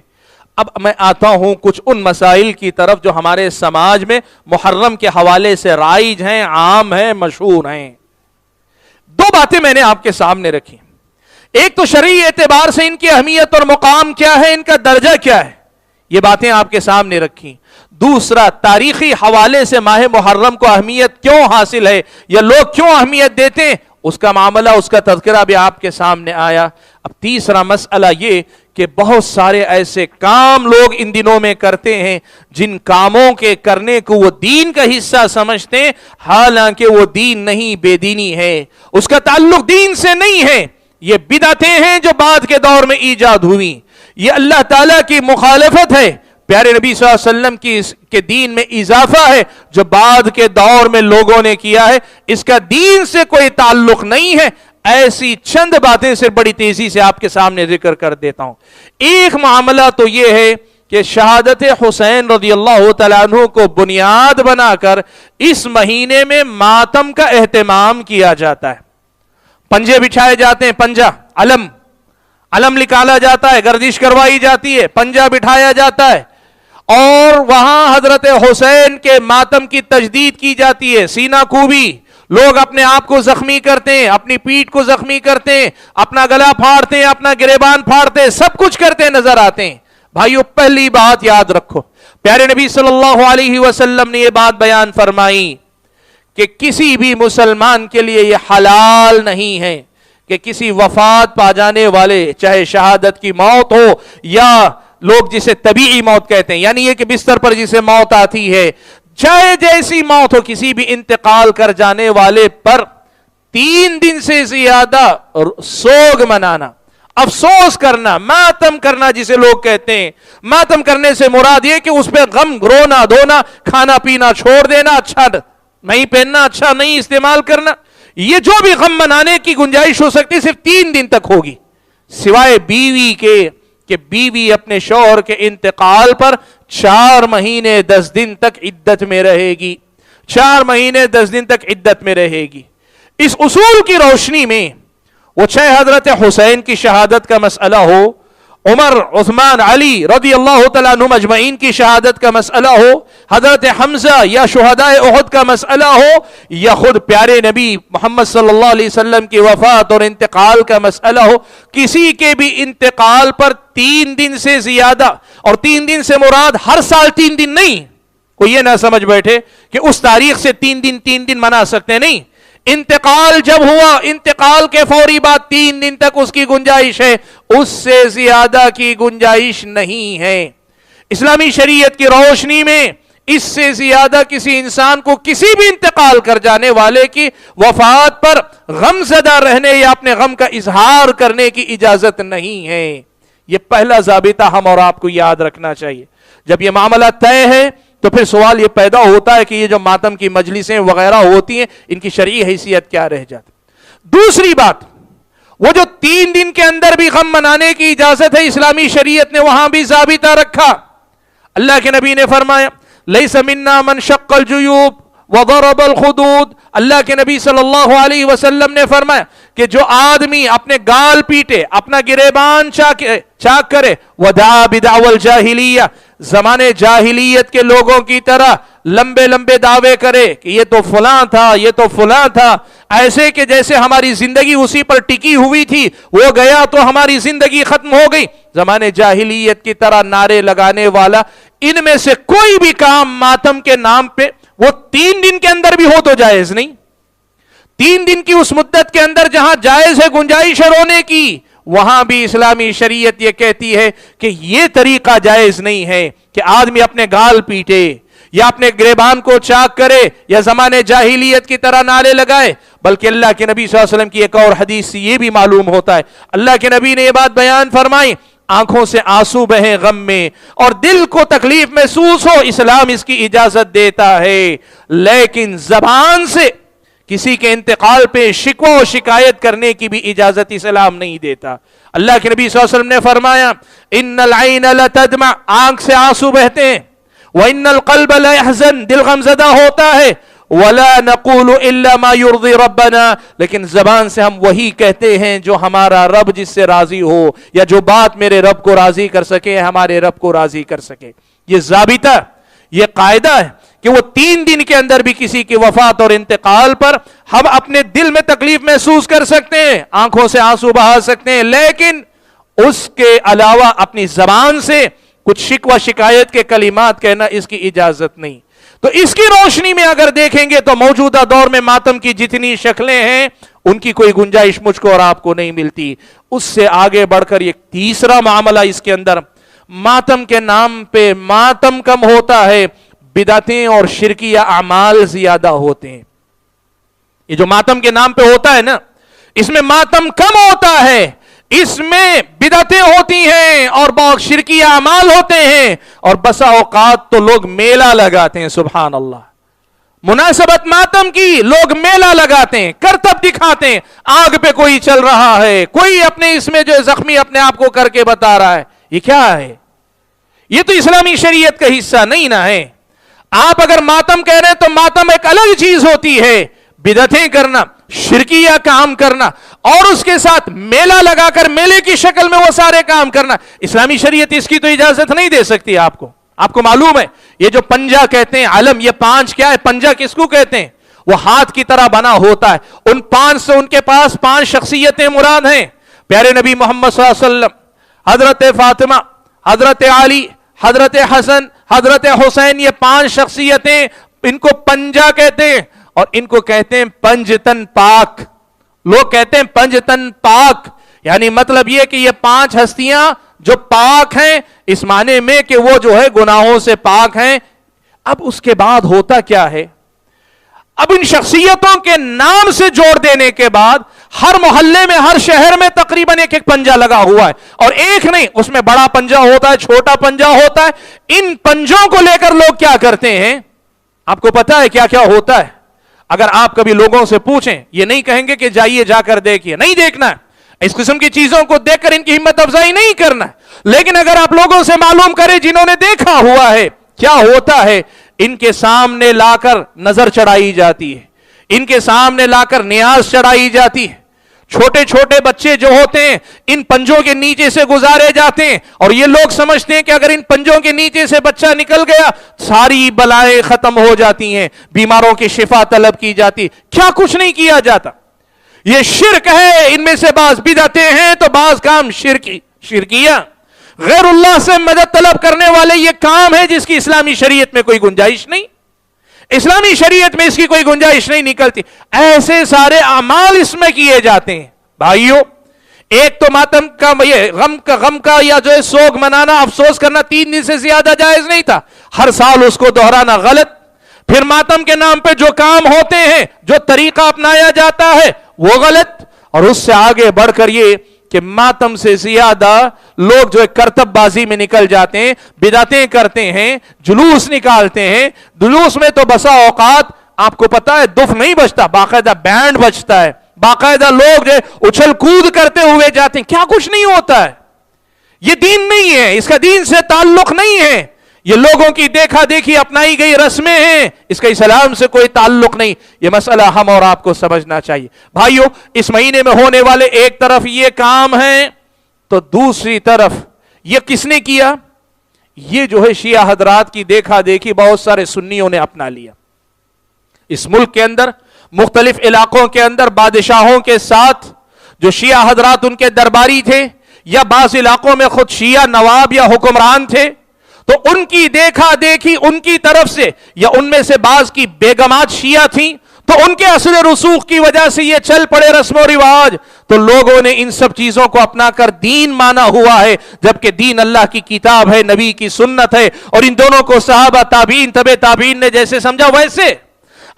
اب میں آتا ہوں کچھ ان مسائل کی طرف جو ہمارے سماج میں محرم کے حوالے سے رائج ہیں, عام ہیں, مشہور ہیں. دو باتیں میں نے آپ کے سامنے رکھی. ایک تو شرعی اعتبار سے ان کی اہمیت اور مقام کیا ہے, ان کا درجہ کیا ہے, یہ باتیں آپ کے سامنے رکھی. دوسرا تاریخی حوالے سے ماہ محرم کو اہمیت کیوں حاصل ہے یا لوگ کیوں اہمیت دیتے ہیں, اس کا معاملہ, اس کا تذکرہ بھی آپ کے سامنے آیا. اب تیسرا مسئلہ یہ کہ بہت سارے ایسے کام لوگ ان دنوں میں کرتے ہیں جن کاموں کے کرنے کو وہ دین کا حصہ سمجھتے ہیں, حالانکہ وہ دین نہیں, بے دینی ہے, اس کا تعلق دین سے نہیں ہے. یہ بدعتیں ہیں جو بعد کے دور میں ایجاد ہوئی, یہ اللہ تعالیٰ کی مخالفت ہے, پیارے نبی صلی اللہ علیہ وسلم کے دین میں اضافہ ہے جو بعد کے دور میں لوگوں نے کیا ہے, اس کا دین سے کوئی تعلق نہیں ہے. ایسی چند باتیں سے بڑی تیزی سے آپ کے سامنے ذکر کر دیتا ہوں. ایک معاملہ تو یہ ہے کہ شہادت حسین رضی اللہ تعالیٰ عنہ کو بنیاد بنا کر اس مہینے میں ماتم کا اہتمام کیا جاتا ہے. پنجے بچھائے جاتے ہیں, پنجا علم نکالا جاتا ہے, گردش کروائی جاتی ہے, پنجا بٹھایا جاتا ہے, اور وہاں حضرت حسین کے ماتم کی تجدید کی جاتی ہے. سینہ کوبی, لوگ اپنے آپ کو زخمی کرتے ہیں, اپنی پیٹھ کو زخمی کرتے ہیں, اپنا گلا پھاڑتے ہیں, اپنا گریبان پھاڑتے ہیں, سب کچھ کرتے نظر آتے ہیں. بھائیو پہلی بات یاد رکھو, پیارے نبی صلی اللہ علیہ وسلم نے یہ بات بیان فرمائی کہ کسی بھی مسلمان کے لیے یہ حلال نہیں ہے کہ کسی وفات پا جانے والے, چاہے شہادت کی موت ہو یا لوگ جسے طبیعی موت کہتے ہیں, یعنی یہ کہ بستر پر جسے موت آتی ہے, چاہے جیسی موت ہو, کسی بھی انتقال کر جانے والے پر 3 دن سے زیادہ سوگ منانا, افسوس کرنا, ماتم کرنا جسے لوگ کہتے ہیں. ماتم کرنے سے مراد یہ کہ اس پہ غم, رونا دھونا, کھانا پینا چھوڑ دینا, اچھا نہیں پہننا, اچھا نہیں استعمال کرنا, یہ جو بھی غم منانے کی گنجائش ہو سکتی صرف 3 دن تک ہوگی, سوائے بیوی کے کہ بیوی اپنے شوہر کے انتقال پر 4 مہینے 10 دن تک عدت میں رہے گی. 4 مہینے 10 دن تک عدت میں رہے گی. اس اصول کی روشنی میں وہ چاہے حضرت حسین کی شہادت کا مسئلہ ہو, عمر, عثمان, علی رضی اللہ تعالیٰ عنہ مجمعین کی شہادت کا مسئلہ ہو, حضرت حمزہ یا شہدائے احد کا مسئلہ ہو, یا خود پیارے نبی محمد صلی اللہ علیہ وسلم کی وفات اور انتقال کا مسئلہ ہو, کسی کے بھی انتقال پر 3 دن سے زیادہ, اور 3 دن سے مراد ہر سال 3 دن نہیں, کوئی یہ نہ سمجھ بیٹھے کہ اس تاریخ سے 3 دن منا سکتے, نہیں. انتقال جب ہوا, انتقال کے فوری بعد 3 دن تک اس کی گنجائش ہے, اس سے زیادہ کی گنجائش نہیں ہے. اسلامی شریعت کی روشنی میں اس سے زیادہ کسی انسان کو کسی بھی انتقال کر جانے والے کی وفات پر غم زدہ رہنے یا اپنے غم کا اظہار کرنے کی اجازت نہیں ہے. یہ پہلا ضابطہ ہم اور آپ کو یاد رکھنا چاہیے. جب یہ معاملہ طے ہے تو پھر سوال یہ پیدا ہوتا ہے کہ یہ جو ماتم کی مجلسیں وغیرہ ہوتی ہیں ان کی شرعی حیثیت کیا رہ جاتی. دوسری بات, وہ جو 3 دن کے اندر بھی غم منانے کی اجازت ہے, اسلامی شریعت نے وہاں بھی ضابطہ رکھا. اللہ کے نبی نے فرمایا لیس منا من شق الجیوب وضرب الخدود. اللہ کے نبی صلی اللہ علیہ وسلم نے فرمایا کہ جو آدمی اپنے گال پیٹے, اپنا گریبان چاک کرے, ودعا بدعوى الجاہلیہ, زمانے جاہلیت کے لوگوں کی طرح لمبے لمبے دعوے کرے کہ یہ تو فلاں تھا, یہ تو فلاں تھا, ایسے کہ جیسے ہماری زندگی اسی پر ٹکی ہوئی تھی, وہ گیا تو ہماری زندگی ختم ہو گئی, زمانے جاہلیت کی طرح نعرے لگانے والا, ان میں سے کوئی بھی کام ماتم کے نام پہ وہ 3 دن کے اندر بھی ہو تو جائز نہیں. 3 دن کی اس مدت کے اندر جہاں جائز ہے گنجائش ہے رونے کی, وہاں بھی اسلامی شریعت یہ کہتی ہے کہ یہ طریقہ جائز نہیں ہے کہ آدمی اپنے گال پیٹے یا اپنے گریبان کو چاک کرے یا زمانے جاہلیت کی طرح نعرے لگائے. بلکہ اللہ کے نبی صلی اللہ علیہ وسلم کی ایک اور حدیث سے یہ بھی معلوم ہوتا ہے, اللہ کے نبی نے یہ بات بیان فرمائی, آنکھوں سے آنسو بہیں غم میں اور دل کو تکلیف محسوس ہو, اسلام اس کی اجازت دیتا ہے, لیکن زبان سے کسی کے انتقال پہ شکوہ و شکایت کرنے کی بھی اجازت اسلام نہیں دیتا. اللہ کے نبی صلی اللہ علیہ وسلم نے فرمایا ان العین لتدمع, آنکھ سے آنسو بہتے ہیں, وان القلب ليحزن, دل غمزدہ ہوتا ہے, ولا نقول الا ما يرضي ربنا, لیکن زبان سے ہم وہی کہتے ہیں جو ہمارا رب جس سے راضی ہو, یا جو بات میرے رب کو راضی کر سکے, ہمارے رب کو راضی کر سکے. یہ ضابطہ, یہ قاعدہ ہے کہ وہ 3 دن کے اندر بھی کسی کی وفات اور انتقال پر ہم اپنے دل میں تکلیف محسوس کر سکتے ہیں, آنکھوں سے آنسو بہا سکتے ہیں, لیکن اس کے علاوہ اپنی زبان سے کچھ شکوہ شکایت کے کلمات کہنا اس کی اجازت نہیں. تو اس کی روشنی میں اگر دیکھیں گے تو موجودہ دور میں ماتم کی جتنی شکلیں ہیں ان کی کوئی گنجائش مجھ کو اور آپ کو نہیں ملتی. اس سے آگے بڑھ کر ایک تیسرا معاملہ اس کے اندر, ماتم کے نام پہ ماتم کم ہوتا ہے, بدعتیں اور شرکیہ اعمال زیادہ ہوتے ہیں. یہ جو ماتم کے نام پہ ہوتا ہے نا, اس میں ماتم کم ہوتا ہے, اس میں بدعتیں ہوتی ہیں اور بہت شرکیہ اعمال ہوتے ہیں, اور بسا اوقات تو لوگ میلہ لگاتے ہیں. سبحان اللہ, مناسبت ماتم کی لوگ میلہ لگاتے ہیں, کرتب دکھاتے ہیں, آگ پہ کوئی چل رہا ہے, کوئی اپنے اس میں جو زخمی اپنے آپ کو کر کے بتا رہا ہے. یہ کیا ہے؟ یہ تو اسلامی شریعت کا حصہ نہیں نہ ہے. آپ اگر ماتم کہہ رہے ہیں تو ماتم ایک الگ چیز ہوتی ہے, بدعتیں کرنا, شرکیہ کام کرنا, اور اس کے ساتھ میلہ لگا کر میلے کی شکل میں وہ سارے کام کرنا, اسلامی شریعت اس کی تو اجازت نہیں دے سکتی. آپ کو معلوم ہے یہ جو پنجہ کہتے ہیں علم, یہ 5 کیا ہے؟ پنجہ کس کو کہتے ہیں؟ وہ ہاتھ کی طرح بنا ہوتا ہے. ان 5 سے ان کے پاس 5 شخصیتیں مراد ہیں. پیارے نبی محمد صلی اللہ علیہ وسلم, حضرت فاطمہ, حضرت علی, حضرت حسن, حضرت حسین, یہ 5 شخصیتیں, ان کو پنجہ کہتے ہیں, اور ان کو کہتے ہیں پنجتن پاک. لوگ کہتے ہیں پنجتن پاک, یعنی مطلب یہ کہ یہ 5 ہستیاں جو پاک ہیں, اس معنی میں کہ وہ جو ہے گناہوں سے پاک ہیں. اب اس کے بعد ہوتا کیا ہے؟ اب ان شخصیتوں کے نام سے جوڑ دینے کے بعد ہر محلے میں, ہر شہر میں تقریباً ایک پنجہ لگا ہوا ہے, اور ایک نہیں, اس میں بڑا پنجہ ہوتا ہے, چھوٹا پنجہ ہوتا ہے. ان پنجوں کو لے کر لوگ کیا کرتے ہیں؟ آپ کو پتا ہے کیا کیا ہوتا ہے؟ اگر آپ کبھی لوگوں سے پوچھیں, یہ نہیں کہیں گے کہ جائیے جا کر دیکھیے, نہیں دیکھنا ہے. اس قسم کی چیزوں کو دیکھ کر ان کی ہمت افزائی نہیں کرنا ہے. لیکن اگر آپ لوگوں سے معلوم کریں جنہوں نے دیکھا ہوا ہے, کیا ہوتا ہے, ان کے سامنے لا کر نظر چڑھائی جاتی ہے, ان کے سامنے لا کر نیاز چڑھائی جاتی ہے. چھوٹے چھوٹے بچے جو ہوتے ہیں ان پنجوں کے نیچے سے گزارے جاتے ہیں, اور یہ لوگ سمجھتے ہیں کہ اگر ان پنجوں کے نیچے سے بچہ نکل گیا ساری بلائیں ختم ہو جاتی ہیں, بیماروں کی شفا طلب کی جاتی. کیا کچھ نہیں کیا جاتا. یہ شرک ہے. ان میں سے بعض بدعتیں ہیں تو بعض کام شرکیہ, غیر اللہ سے مدد طلب کرنے والے یہ کام ہے جس کی اسلامی شریعت میں کوئی گنجائش نہیں. اسلامی شریعت میں اس کی کوئی گنجائش نہیں نکلتی. ایسے سارے اعمال اس میں کیے جاتے ہیں. بھائیو, ایک تو ماتم کا یہ غم کا یا جو ہے سوگ منانا, افسوس کرنا 3 دن سے زیادہ جائز نہیں تھا. ہر سال اس کو دہرانا غلط. پھر ماتم کے نام پہ جو کام ہوتے ہیں, جو طریقہ اپنایا جاتا ہے وہ غلط. اور اس سے آگے بڑھ کر یہ کہ ماتم سے زیادہ لوگ جو ہے کرتب بازی میں نکل جاتے ہیں, بدعتیں کرتے ہیں, جلوس نکالتے ہیں. جلوس میں تو بسا اوقات آپ کو پتا ہے دف نہیں بجتا, باقاعدہ بینڈ بجتا ہے, باقاعدہ لوگ جو اچھل کود کرتے ہوئے جاتے ہیں. کیا کچھ نہیں ہوتا ہے. یہ دین نہیں ہے, اس کا دین سے تعلق نہیں ہے. یہ لوگوں کی دیکھا دیکھی اپنائی گئی رسمیں ہیں، اس کا اسلام سے کوئی تعلق نہیں. یہ مسئلہ ہم اور آپ کو سمجھنا چاہیے. بھائیو، اس مہینے میں ہونے والے ایک طرف یہ کام ہیں تو دوسری طرف یہ کس نے کیا؟ یہ جو ہے شیعہ حضرات کی دیکھا دیکھی بہت سارے سنیوں نے اپنا لیا. اس ملک کے اندر مختلف علاقوں کے اندر بادشاہوں کے ساتھ جو شیعہ حضرات ان کے درباری تھے، یا بعض علاقوں میں خود شیعہ نواب یا حکمران تھے، تو ان کی دیکھا دیکھی ان کی طرف سے، یا ان میں سے بعض کی بیگمات شیعہ تھیں تو ان کے اثر رسوخ کی وجہ سے یہ چل پڑے رسم و رواج، تو لوگوں نے ان سب چیزوں کو اپنا کر دین مانا ہوا ہے، جبکہ دین اللہ کی کتاب ہے، نبی کی سنت ہے. اور ان دونوں کو صحابہ تابعین تبع تابعین نے جیسے سمجھا ویسے.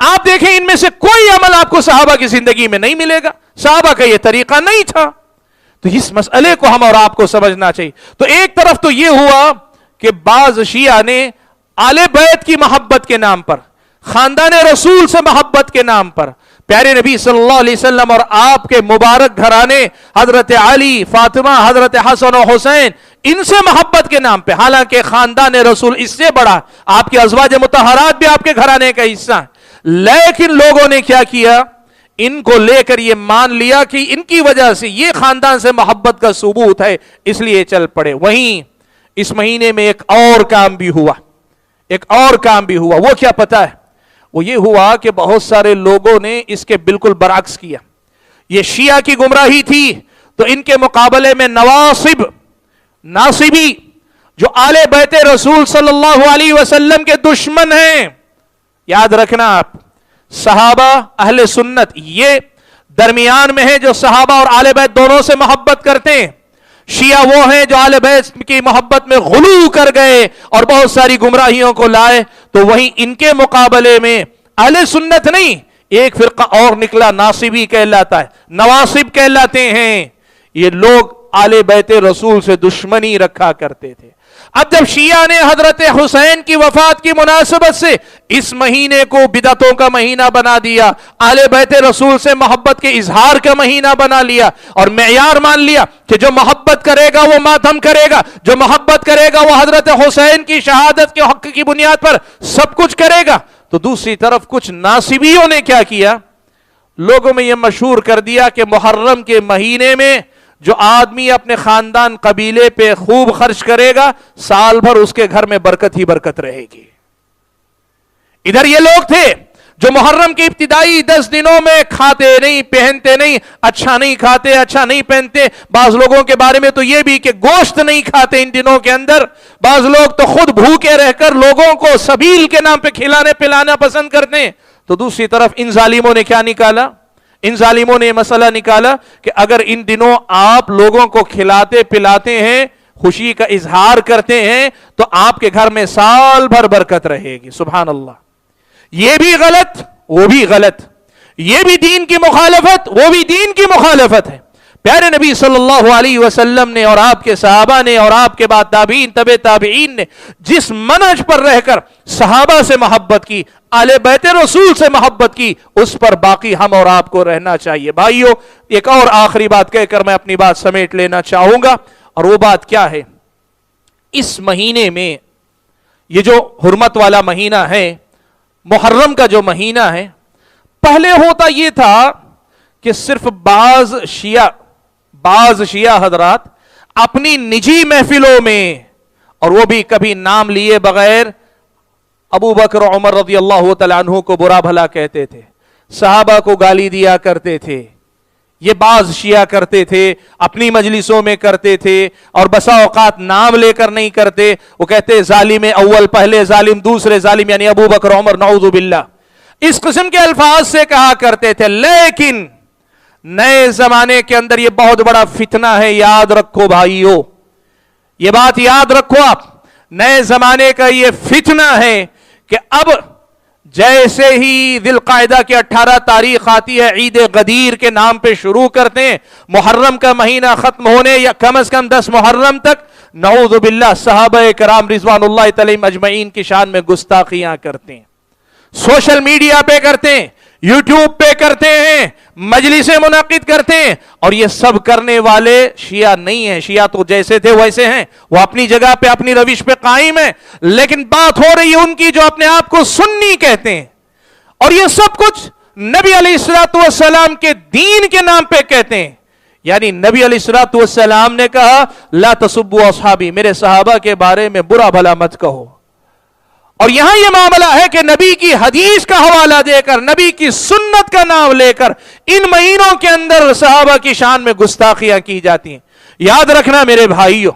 آپ دیکھیں ان میں سے کوئی عمل آپ کو صحابہ کی زندگی میں نہیں ملے گا، صحابہ کا یہ طریقہ نہیں تھا. تو اس مسئلے کو ہم اور آپ کو سمجھنا چاہیے. تو ایک طرف تو یہ ہوا کہ بعض شیعہ نے آل بیت کی محبت کے نام پر، خاندان رسول سے محبت کے نام پر، پیارے نبی صلی اللہ علیہ وسلم اور آپ کے مبارک گھرانے حضرت علی، فاطمہ، حضرت حسن و حسین، ان سے محبت کے نام پہ، حالانکہ خاندان رسول اس سے بڑا، آپ کے ازواج مطہرات بھی آپ کے گھرانے کا حصہ ہیں. لیکن لوگوں نے کیا کیا؟ ان کو لے کر یہ مان لیا کہ ان کی وجہ سے یہ خاندان سے محبت کا ثبوت ہے، اس لیے چل پڑے. وہیں اس مہینے میں ایک اور کام بھی ہوا، ایک اور کام بھی ہوا. وہ کیا پتہ ہے؟ وہ یہ ہوا کہ بہت سارے لوگوں نے اس کے بالکل برعکس کیا. یہ شیعہ کی گمراہی تھی تو ان کے مقابلے میں نواصب، ناصبی، جو آل بیت رسول صلی اللہ علیہ وسلم کے دشمن ہیں. یاد رکھنا آپ، صحابہ اہل سنت یہ درمیان میں ہیں جو صحابہ اور آل بیت دونوں سے محبت کرتے ہیں. شیعہ وہ ہیں جو آل بیت کی محبت میں غلو کر گئے اور بہت ساری گمراہیوں کو لائے. تو وہیں ان کے مقابلے میں اہل سنت نہیں، ایک فرقہ اور نکلا، ناصبی کہلاتا ہے، نواصب کہلاتے ہیں. یہ لوگ آل بیت رسول سے دشمنی رکھا کرتے تھے. اب جب شیعہ نے حضرت حسین کی وفات کی مناسبت سے اس مہینے کو بدعتوں کا مہینہ بنا دیا، آل بیت رسول سے محبت کے اظہار کا مہینہ بنا لیا، اور معیار مان لیا کہ جو محبت کرے گا وہ ماتم کرے گا، جو محبت کرے گا وہ حضرت حسین کی شہادت کے حق کی بنیاد پر سب کچھ کرے گا. تو دوسری طرف کچھ ناصبیوں نے کیا کیا؟ لوگوں میں یہ مشہور کر دیا کہ محرم کے مہینے میں جو آدمی اپنے خاندان قبیلے پہ خوب خرچ کرے گا، سال بھر اس کے گھر میں برکت ہی برکت رہے گی. ادھر یہ لوگ تھے جو محرم کی ابتدائی 10 دنوں میں کھاتے نہیں، پہنتے نہیں، اچھا نہیں کھاتے، اچھا نہیں پہنتے. بعض لوگوں کے بارے میں تو یہ بھی کہ گوشت نہیں کھاتے ان دنوں کے اندر. بعض لوگ تو خود بھوکے رہ کر لوگوں کو سبیل کے نام پہ کھلانے پلانا پسند کرتے ہیں. تو دوسری طرف ان ظالموں نے کیا نکالا؟ ان ظالموں نے یہ مسئلہ نکالا کہ اگر ان دنوں آپ لوگوں کو کھلاتے پلاتے ہیں، خوشی کا اظہار کرتے ہیں، تو آپ کے گھر میں سال بھر برکت رہے گی. سبحان اللہ. یہ بھی غلط، وہ بھی غلط، یہ بھی دین کی مخالفت، وہ بھی دین کی مخالفت ہے. پیارے نبی صلی اللہ علیہ وسلم نے اور آپ کے صحابہ نے اور آپ کے بعد تابعین تبع تابعین نے جس منہج پر رہ کر صحابہ سے محبت کی، آل بیت رسول سے محبت کی، اس پر باقی ہم اور آپ کو رہنا چاہیے. بھائیو، ایک اور آخری بات کہہ کر میں اپنی بات سمیٹ لینا چاہوں گا، اور وہ بات کیا ہے؟ اس مہینے میں یہ جو حرمت والا مہینہ ہے، محرم کا جو مہینہ ہے، پہلے ہوتا یہ تھا کہ صرف بعض شیعہ حضرات اپنی نجی محفلوں میں، اور وہ بھی کبھی نام لیے بغیر، ابو بکر عمر رضی اللہ تعالیٰ عنہ کو برا بھلا کہتے تھے، صحابہ کو گالی دیا کرتے تھے. یہ بعض شیعہ کرتے تھے، اپنی مجلسوں میں کرتے تھے، اور بسا اوقات نام لے کر نہیں کرتے. وہ کہتے ظالم اول، پہلے ظالم، دوسرے ظالم، یعنی ابو بکر عمر، نعوذ باللہ، اس قسم کے الفاظ سے کہا کرتے تھے. لیکن نئے زمانے کے اندر یہ بہت بڑا فتنہ ہے، یاد رکھو بھائیو، یہ بات یاد رکھو آپ. نئے زمانے کا یہ فتنہ ہے کہ اب جیسے ہی ذی القعدہ کی 18 تاریخ آتی ہے، عید غدیر کے نام پہ شروع کرتے ہیں، محرم کا مہینہ ختم ہونے یا کم از کم 10 محرم تک نعوذ باللہ صحابہ کرام رضوان اللہ علیہم اجمعین کی شان میں گستاخیاں کرتے ہیں، سوشل میڈیا پہ کرتے ہیں. یوٹیوب پہ کرتے ہیں، مجلسیں منعقد کرتے ہیں، اور یہ سب کرنے والے شیعہ نہیں ہیں. شیعہ تو جیسے تھے ویسے ہیں، وہ اپنی جگہ پہ اپنی روش پہ قائم ہیں، لیکن بات ہو رہی ہے ان کی جو اپنے آپ کو سنی کہتے ہیں، اور یہ سب کچھ نبی علیہ الصلوۃ والسلام کے دین کے نام پہ کہتے ہیں. یعنی نبی علیہ الصلوۃ والسلام نے کہا لا تسبوا اصحابی، میرے صحابہ کے بارے میں برا بھلا مت کہو. اور یہاں یہ معاملہ ہے کہ نبی کی حدیث کا حوالہ دے کر، نبی کی سنت کا نام لے کر ان مہینوں کے اندر صحابہ کی شان میں گستاخیاں کی جاتی ہیں. یاد رکھنا میرے بھائیوں،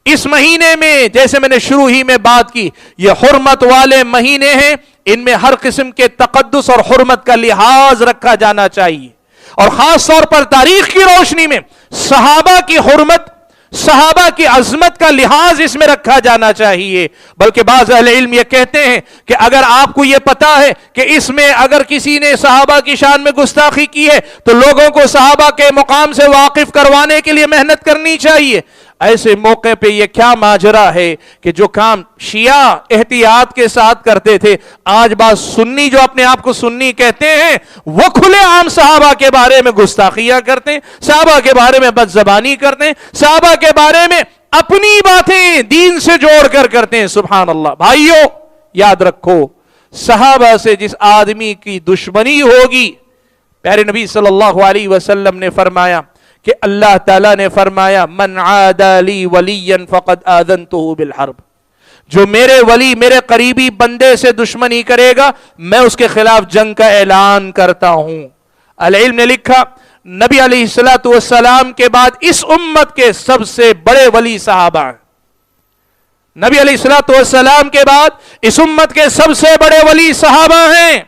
اس مہینے میں جیسے میں نے شروع ہی میں بات کی، یہ حرمت والے مہینے ہیں، ان میں ہر قسم کے تقدس اور حرمت کا لحاظ رکھا جانا چاہیے، اور خاص طور پر تاریخ کی روشنی میں صحابہ کی حرمت، صحابہ کی عظمت کا لحاظ اس میں رکھا جانا چاہیے. بلکہ بعض اہل علم یہ کہتے ہیں کہ اگر آپ کو یہ پتا ہے کہ اس میں اگر کسی نے صحابہ کی شان میں گستاخی کی ہے تو لوگوں کو صحابہ کے مقام سے واقف کروانے کے لیے محنت کرنی چاہیے. ایسے موقع پہ یہ کیا ماجرا ہے کہ جو کام شیعہ احتیاط کے ساتھ کرتے تھے، آج بعض سنی جو اپنے آپ کو سنی کہتے ہیں وہ کھلے عام صحابہ کے بارے میں گستاخیاں کرتے ہیں، صحابہ کے بارے میں بد زبانی کرتے ہیں، صحابہ کے بارے میں اپنی باتیں دین سے جوڑ کر کرتے ہیں. سبحان اللہ. بھائیو یاد رکھو، صحابہ سے جس آدمی کی دشمنی ہوگی، پیارے نبی صلی اللہ علیہ وسلم نے فرمایا کہ اللہ تعالیٰ نے فرمایا من عادى لي وليا فقد آذنته بالحرب، جو میرے ولی، میرے قریبی بندے سے دشمنی کرے گا میں اس کے خلاف جنگ کا اعلان کرتا ہوں. العلم نے لکھا نبی علیہ الصلوۃ والسلام کے بعد اس امت کے سب سے بڑے ولی صحابہ ہیں. نبی علیہ الصلوۃ والسلام کے بعد اس امت کے سب سے بڑے ولی صحابہ ہیں.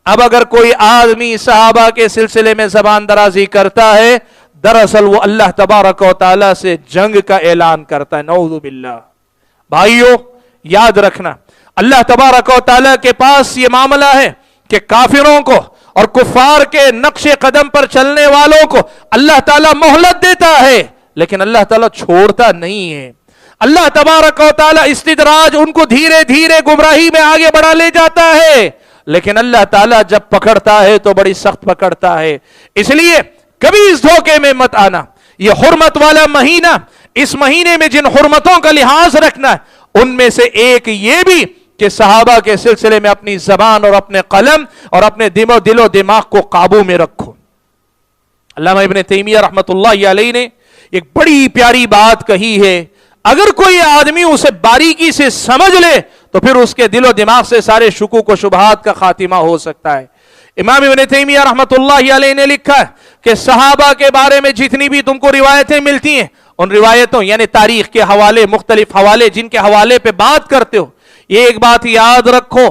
اب اگر کوئی آدمی صحابہ کے سلسلے میں زبان درازی کرتا ہے، دراصل وہ اللہ تبارک و تعالی سے جنگ کا اعلان کرتا ہے. نعوذ باللہ. بھائیو یاد رکھنا، اللہ تبارک و تعالی کے پاس یہ معاملہ ہے کہ کافروں کو اور کفار کے نقش قدم پر چلنے والوں کو اللہ تعالی مہلت دیتا ہے، لیکن اللہ تعالی چھوڑتا نہیں ہے. اللہ تبارک و تعالی استدراج ان کو دھیرے دھیرے گمراہی میں آگے بڑھا لے جاتا ہے، لیکن اللہ تعالی جب پکڑتا ہے تو بڑی سخت پکڑتا ہے. اس لیے کبھی اس دھوکے میں مت آنا. یہ حرمت والا مہینہ، اس مہینے میں جن حرمتوں کا لحاظ رکھنا ہے ان میں سے ایک یہ بھی کہ صحابہ کے سلسلے میں اپنی زبان اور اپنے قلم اور اپنے دل و دماغ کو قابو میں رکھو. علامہ ابن تیمیہ رحمت اللہ علیہ نے ایک بڑی پیاری بات کہی ہے، اگر کوئی آدمی اسے باریکی سے سمجھ لے تو پھر اس کے دل و دماغ سے سارے شکوک و شبہات کا خاتمہ ہو سکتا ہے. امام ابن تیمیہ رحمت اللہ علیہ نے لکھا ہے کہ صحابہ کے بارے میں جتنی بھی تم کو روایتیں ملتی ہیں، ان روایتوں یعنی تاریخ کے حوالے، مختلف حوالے جن کے حوالے پہ بات کرتے ہو، یہ ایک بات یاد رکھو،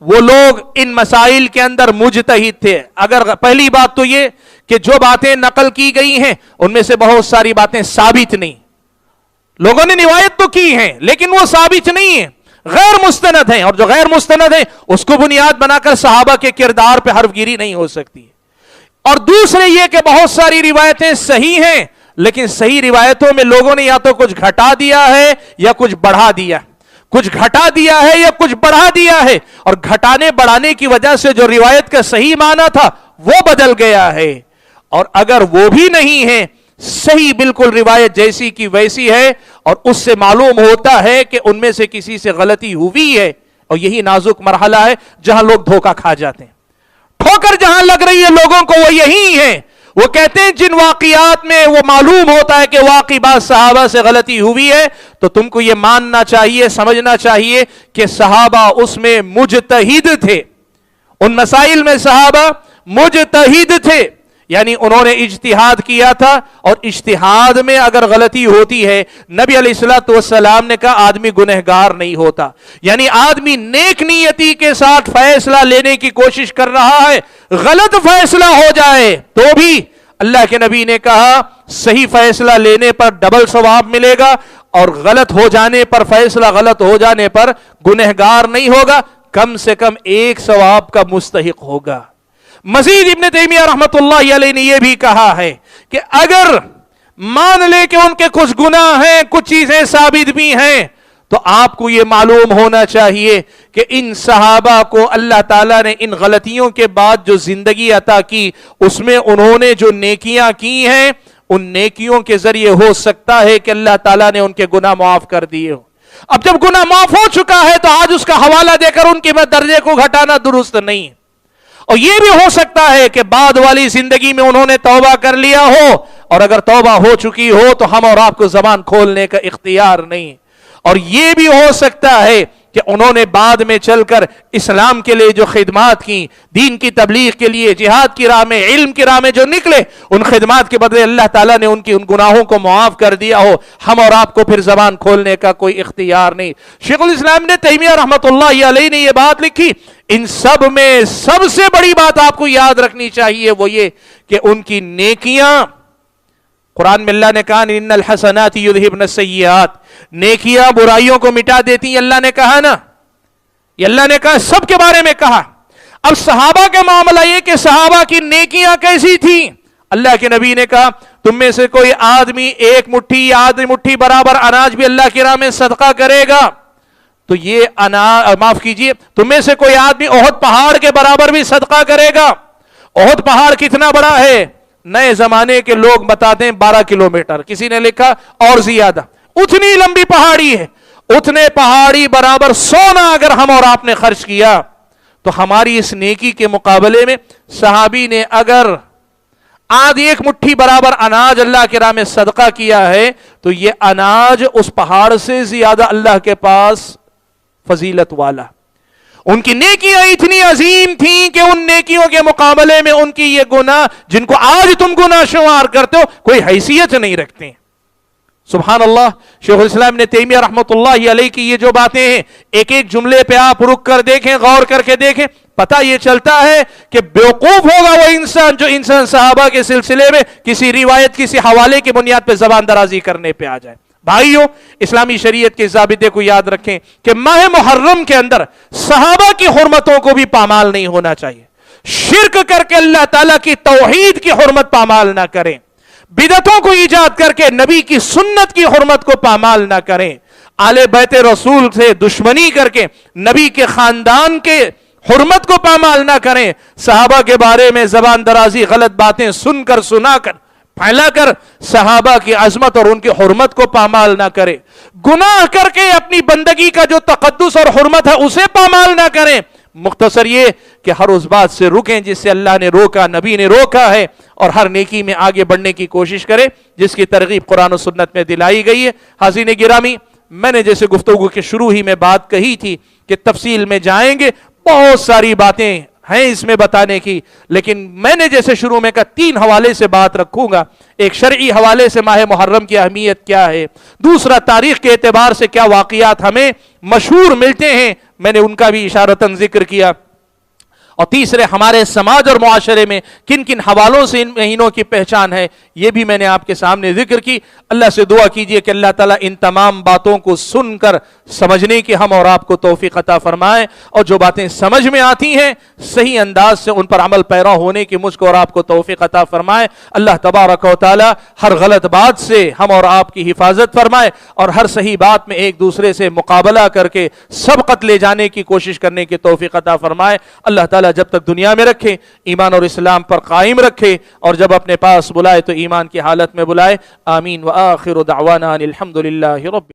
وہ لوگ ان مسائل کے اندر مجتہد تھے. اگر پہلی بات تو یہ کہ جو باتیں نقل کی گئی ہیں ان میں سے بہت ساری باتیں ثابت نہیں، لوگوں نے روایت تو کی ہیں لیکن وہ ثابت نہیں ہیں، غیر مستند ہیں، اور جو غیر مستند ہیں اس کو بنیاد بنا کر صحابہ کے کردار پہ حرف گیری نہیں ہو سکتی. اور دوسرے یہ کہ بہت ساری روایتیں صحیح ہیں، لیکن صحیح روایتوں میں لوگوں نے یا تو کچھ گھٹا دیا ہے یا کچھ بڑھا دیا، کچھ گھٹا دیا ہے یا کچھ بڑھا دیا ہے، اور گھٹانے بڑھانے کی وجہ سے جو روایت کا صحیح معنی تھا وہ بدل گیا ہے. اور اگر وہ بھی نہیں ہے، صحیح بالکل روایت جیسی کی ویسی ہے، اور اس سے معلوم ہوتا ہے کہ ان میں سے کسی سے غلطی ہوئی ہے، اور یہی نازک مرحلہ ہے جہاں لوگ دھوکہ کھا جاتے ہیں. ٹھوکر جہاں لگ رہی ہے لوگوں کو وہ یہی ہے، وہ کہتے ہیں جن واقعات میں وہ معلوم ہوتا ہے کہ واقعی بات صحابہ سے غلطی ہوئی ہے تو تم کو یہ ماننا چاہیے، سمجھنا چاہیے کہ صحابہ اس میں مجتہد تھے، ان مسائل میں صحابہ مجتہد تھے، یعنی انہوں نے اجتہاد کیا تھا، اور اجتہاد میں اگر غلطی ہوتی ہے، نبی علیہ الصلوۃ والسلام نے کہا آدمی گنہگار نہیں ہوتا، یعنی آدمی نیک نیتی کے ساتھ فیصلہ لینے کی کوشش کر رہا ہے، غلط فیصلہ ہو جائے تو بھی اللہ کے نبی نے کہا صحیح فیصلہ لینے پر ڈبل ثواب ملے گا، اور غلط ہو جانے پر، فیصلہ غلط ہو جانے پر گنہگار نہیں ہوگا، کم سے کم ایک ثواب کا مستحق ہوگا. مزید ابن تیمیہ رحمت اللہ علیہ نے یہ بھی کہا ہے کہ اگر مان لے کہ ان کے کچھ گناہ ہیں، کچھ چیزیں ثابت بھی ہیں، تو آپ کو یہ معلوم ہونا چاہیے کہ ان صحابہ کو اللہ تعالیٰ نے ان غلطیوں کے بعد جو زندگی عطا کی اس میں انہوں نے جو نیکیاں کی ہیں ان نیکیوں کے ذریعے ہو سکتا ہے کہ اللہ تعالیٰ نے ان کے گناہ معاف کر دیے ہو. اب جب گناہ معاف ہو چکا ہے تو آج اس کا حوالہ دے کر ان کے درجے کو گھٹانا درست نہیں ہے. اور یہ بھی ہو سکتا ہے کہ بعد والی زندگی میں انہوں نے توبہ کر لیا ہو, اور اگر توبہ ہو چکی ہو تو ہم اور آپ کو زبان کھولنے کا اختیار نہیں. اور یہ بھی ہو سکتا ہے کہ انہوں نے بعد میں چل کر اسلام کے لیے جو خدمات کی, دین کی تبلیغ کے لیے جہاد کی راہ میں, علم کی راہ میں جو نکلے, ان خدمات کے بدلے اللہ تعالیٰ نے ان کی ان گناہوں کو معاف کر دیا ہو. ہم اور آپ کو پھر زبان کھولنے کا کوئی اختیار نہیں. شیخ الاسلام نے تیمیہ رحمۃ اللہ علیہ نے یہ بات لکھی. ان سب میں سب سے بڑی بات آپ کو یاد رکھنی چاہیے وہ یہ کہ ان کی نیکیاں, قرآن میں اللہ نے کہا ان الحسنات یذہبن السیئات, نیکیاں برائیوں کو مٹا دیتی ہیں. اللہ نے کہا نا, یہ اللہ نے کہا, سب کے بارے میں کہا. اب صحابہ کا معاملہ یہ کہ صحابہ کی نیکیاں کیسی تھیں. اللہ کے نبی نے کہا تم میں سے کوئی آدمی ایک مٹھی یا آدھی مٹھی برابر اناج بھی اللہ کی راہ میں صدقہ کرے گا تو یہ معاف کیجئے, تم میں سے کوئی آدمی احد پہاڑ کے برابر بھی صدقہ کرے گا. احد پہاڑ کتنا بڑا ہے؟ نئے زمانے کے لوگ بتاتے ہیں 12 کلومیٹر, کسی نے لکھا اور زیادہ. اتنی لمبی پہاڑی ہے. اتنے پہاڑی برابر سونا اگر ہم اور آپ نے خرچ کیا تو ہماری اس نیکی کے مقابلے میں صحابی نے اگر آدھی ایک مٹھی برابر اناج اللہ کے راہ میں صدقہ کیا ہے تو یہ اناج اس پہاڑ سے زیادہ اللہ کے پاس فضیلت والا. ان کی نیکیاں اتنی عظیم تھیں کہ ان نیکیوں کے مقابلے میں ان کی یہ گناہ جن کو آج تم گناہ شمار کرتے ہو کوئی حیثیت نہیں رکھتے ہیں. سبحان اللہ. شیخ الاسلام نے تیمیہ رحمۃ اللہ علیہ کی یہ جو باتیں ہیں ایک ایک جملے پہ آپ رک کر دیکھیں, غور کر کے دیکھیں, پتہ یہ چلتا ہے کہ بیوقوف ہوگا وہ انسان جو انسان صحابہ کے سلسلے میں کسی روایت کسی حوالے کی بنیاد پہ زبان درازی کرنے پہ آ جائے. بھائیوں, اسلامی شریعت کے ضابطے کو یاد رکھیں کہ ماہ محرم کے اندر صحابہ کی حرمتوں کو بھی پامال نہیں ہونا چاہیے. شرک کر کے اللہ تعالیٰ کی توحید کی حرمت پامال نہ کریں, بدعتوں کو ایجاد کر کے نبی کی سنت کی حرمت کو پامال نہ کریں, آل بیت رسول سے دشمنی کر کے نبی کے خاندان کے حرمت کو پامال نہ کریں, صحابہ کے بارے میں زبان درازی غلط باتیں سن کر سنا کر پھیلا کر صحابہ کی عظمت اور ان کی حرمت کو پامال نہ کریں, گناہ کر کے اپنی بندگی کا جو تقدس اور حرمت ہے اسے پامال نہ کریں. مختصر یہ کہ ہر اس بات سے رکیں جس سے اللہ نے روکا, نبی نے روکا ہے, اور ہر نیکی میں آگے بڑھنے کی کوشش کریں جس کی ترغیب قرآن و سنت میں دلائی گئی ہے. حاضرین گرامی, میں نے جیسے گفتگو کے شروع ہی میں بات کہی تھی کہ تفصیل میں جائیں گے, بہت ساری باتیں ہیں اس میں بتانے کی, لیکن میں نے جیسے شروع میں کہا 3 حوالے سے بات رکھوں گا. ایک شرعی حوالے سے ماہ محرم کی اہمیت کیا ہے, دوسرا تاریخ کے اعتبار سے کیا واقعات ہمیں مشہور ملتے ہیں, میں نے ان کا بھی اشارتاً ذکر کیا, اور تیسرے ہمارے سماج اور معاشرے میں کن کن حوالوں سے ان مہینوں کی پہچان ہے یہ بھی میں نے آپ کے سامنے ذکر کی. اللہ سے دعا کیجئے کہ اللہ تعالیٰ ان تمام باتوں کو سن کر سمجھنے کی ہم اور آپ کو توفیق عطا فرمائے, اور جو باتیں سمجھ میں آتی ہیں صحیح انداز سے ان پر عمل پیرا ہونے کی مجھ کو اور آپ کو توفیق عطا فرمائے. اللہ تبارک و تعالیٰ ہر غلط بات سے ہم اور آپ کی حفاظت فرمائے, اور ہر صحیح بات میں ایک دوسرے سے مقابلہ کر کے سبقت لے جانے کی کوشش کرنے کی توفیق عطا فرمائے. اللہ تعالیٰ جب تک دنیا میں رکھے ایمان اور اسلام پر قائم رکھے, اور جب اپنے پاس بلائے تو ایمان کی حالت میں بلائے. آمین. وآخر دعوانا الحمدللہ رب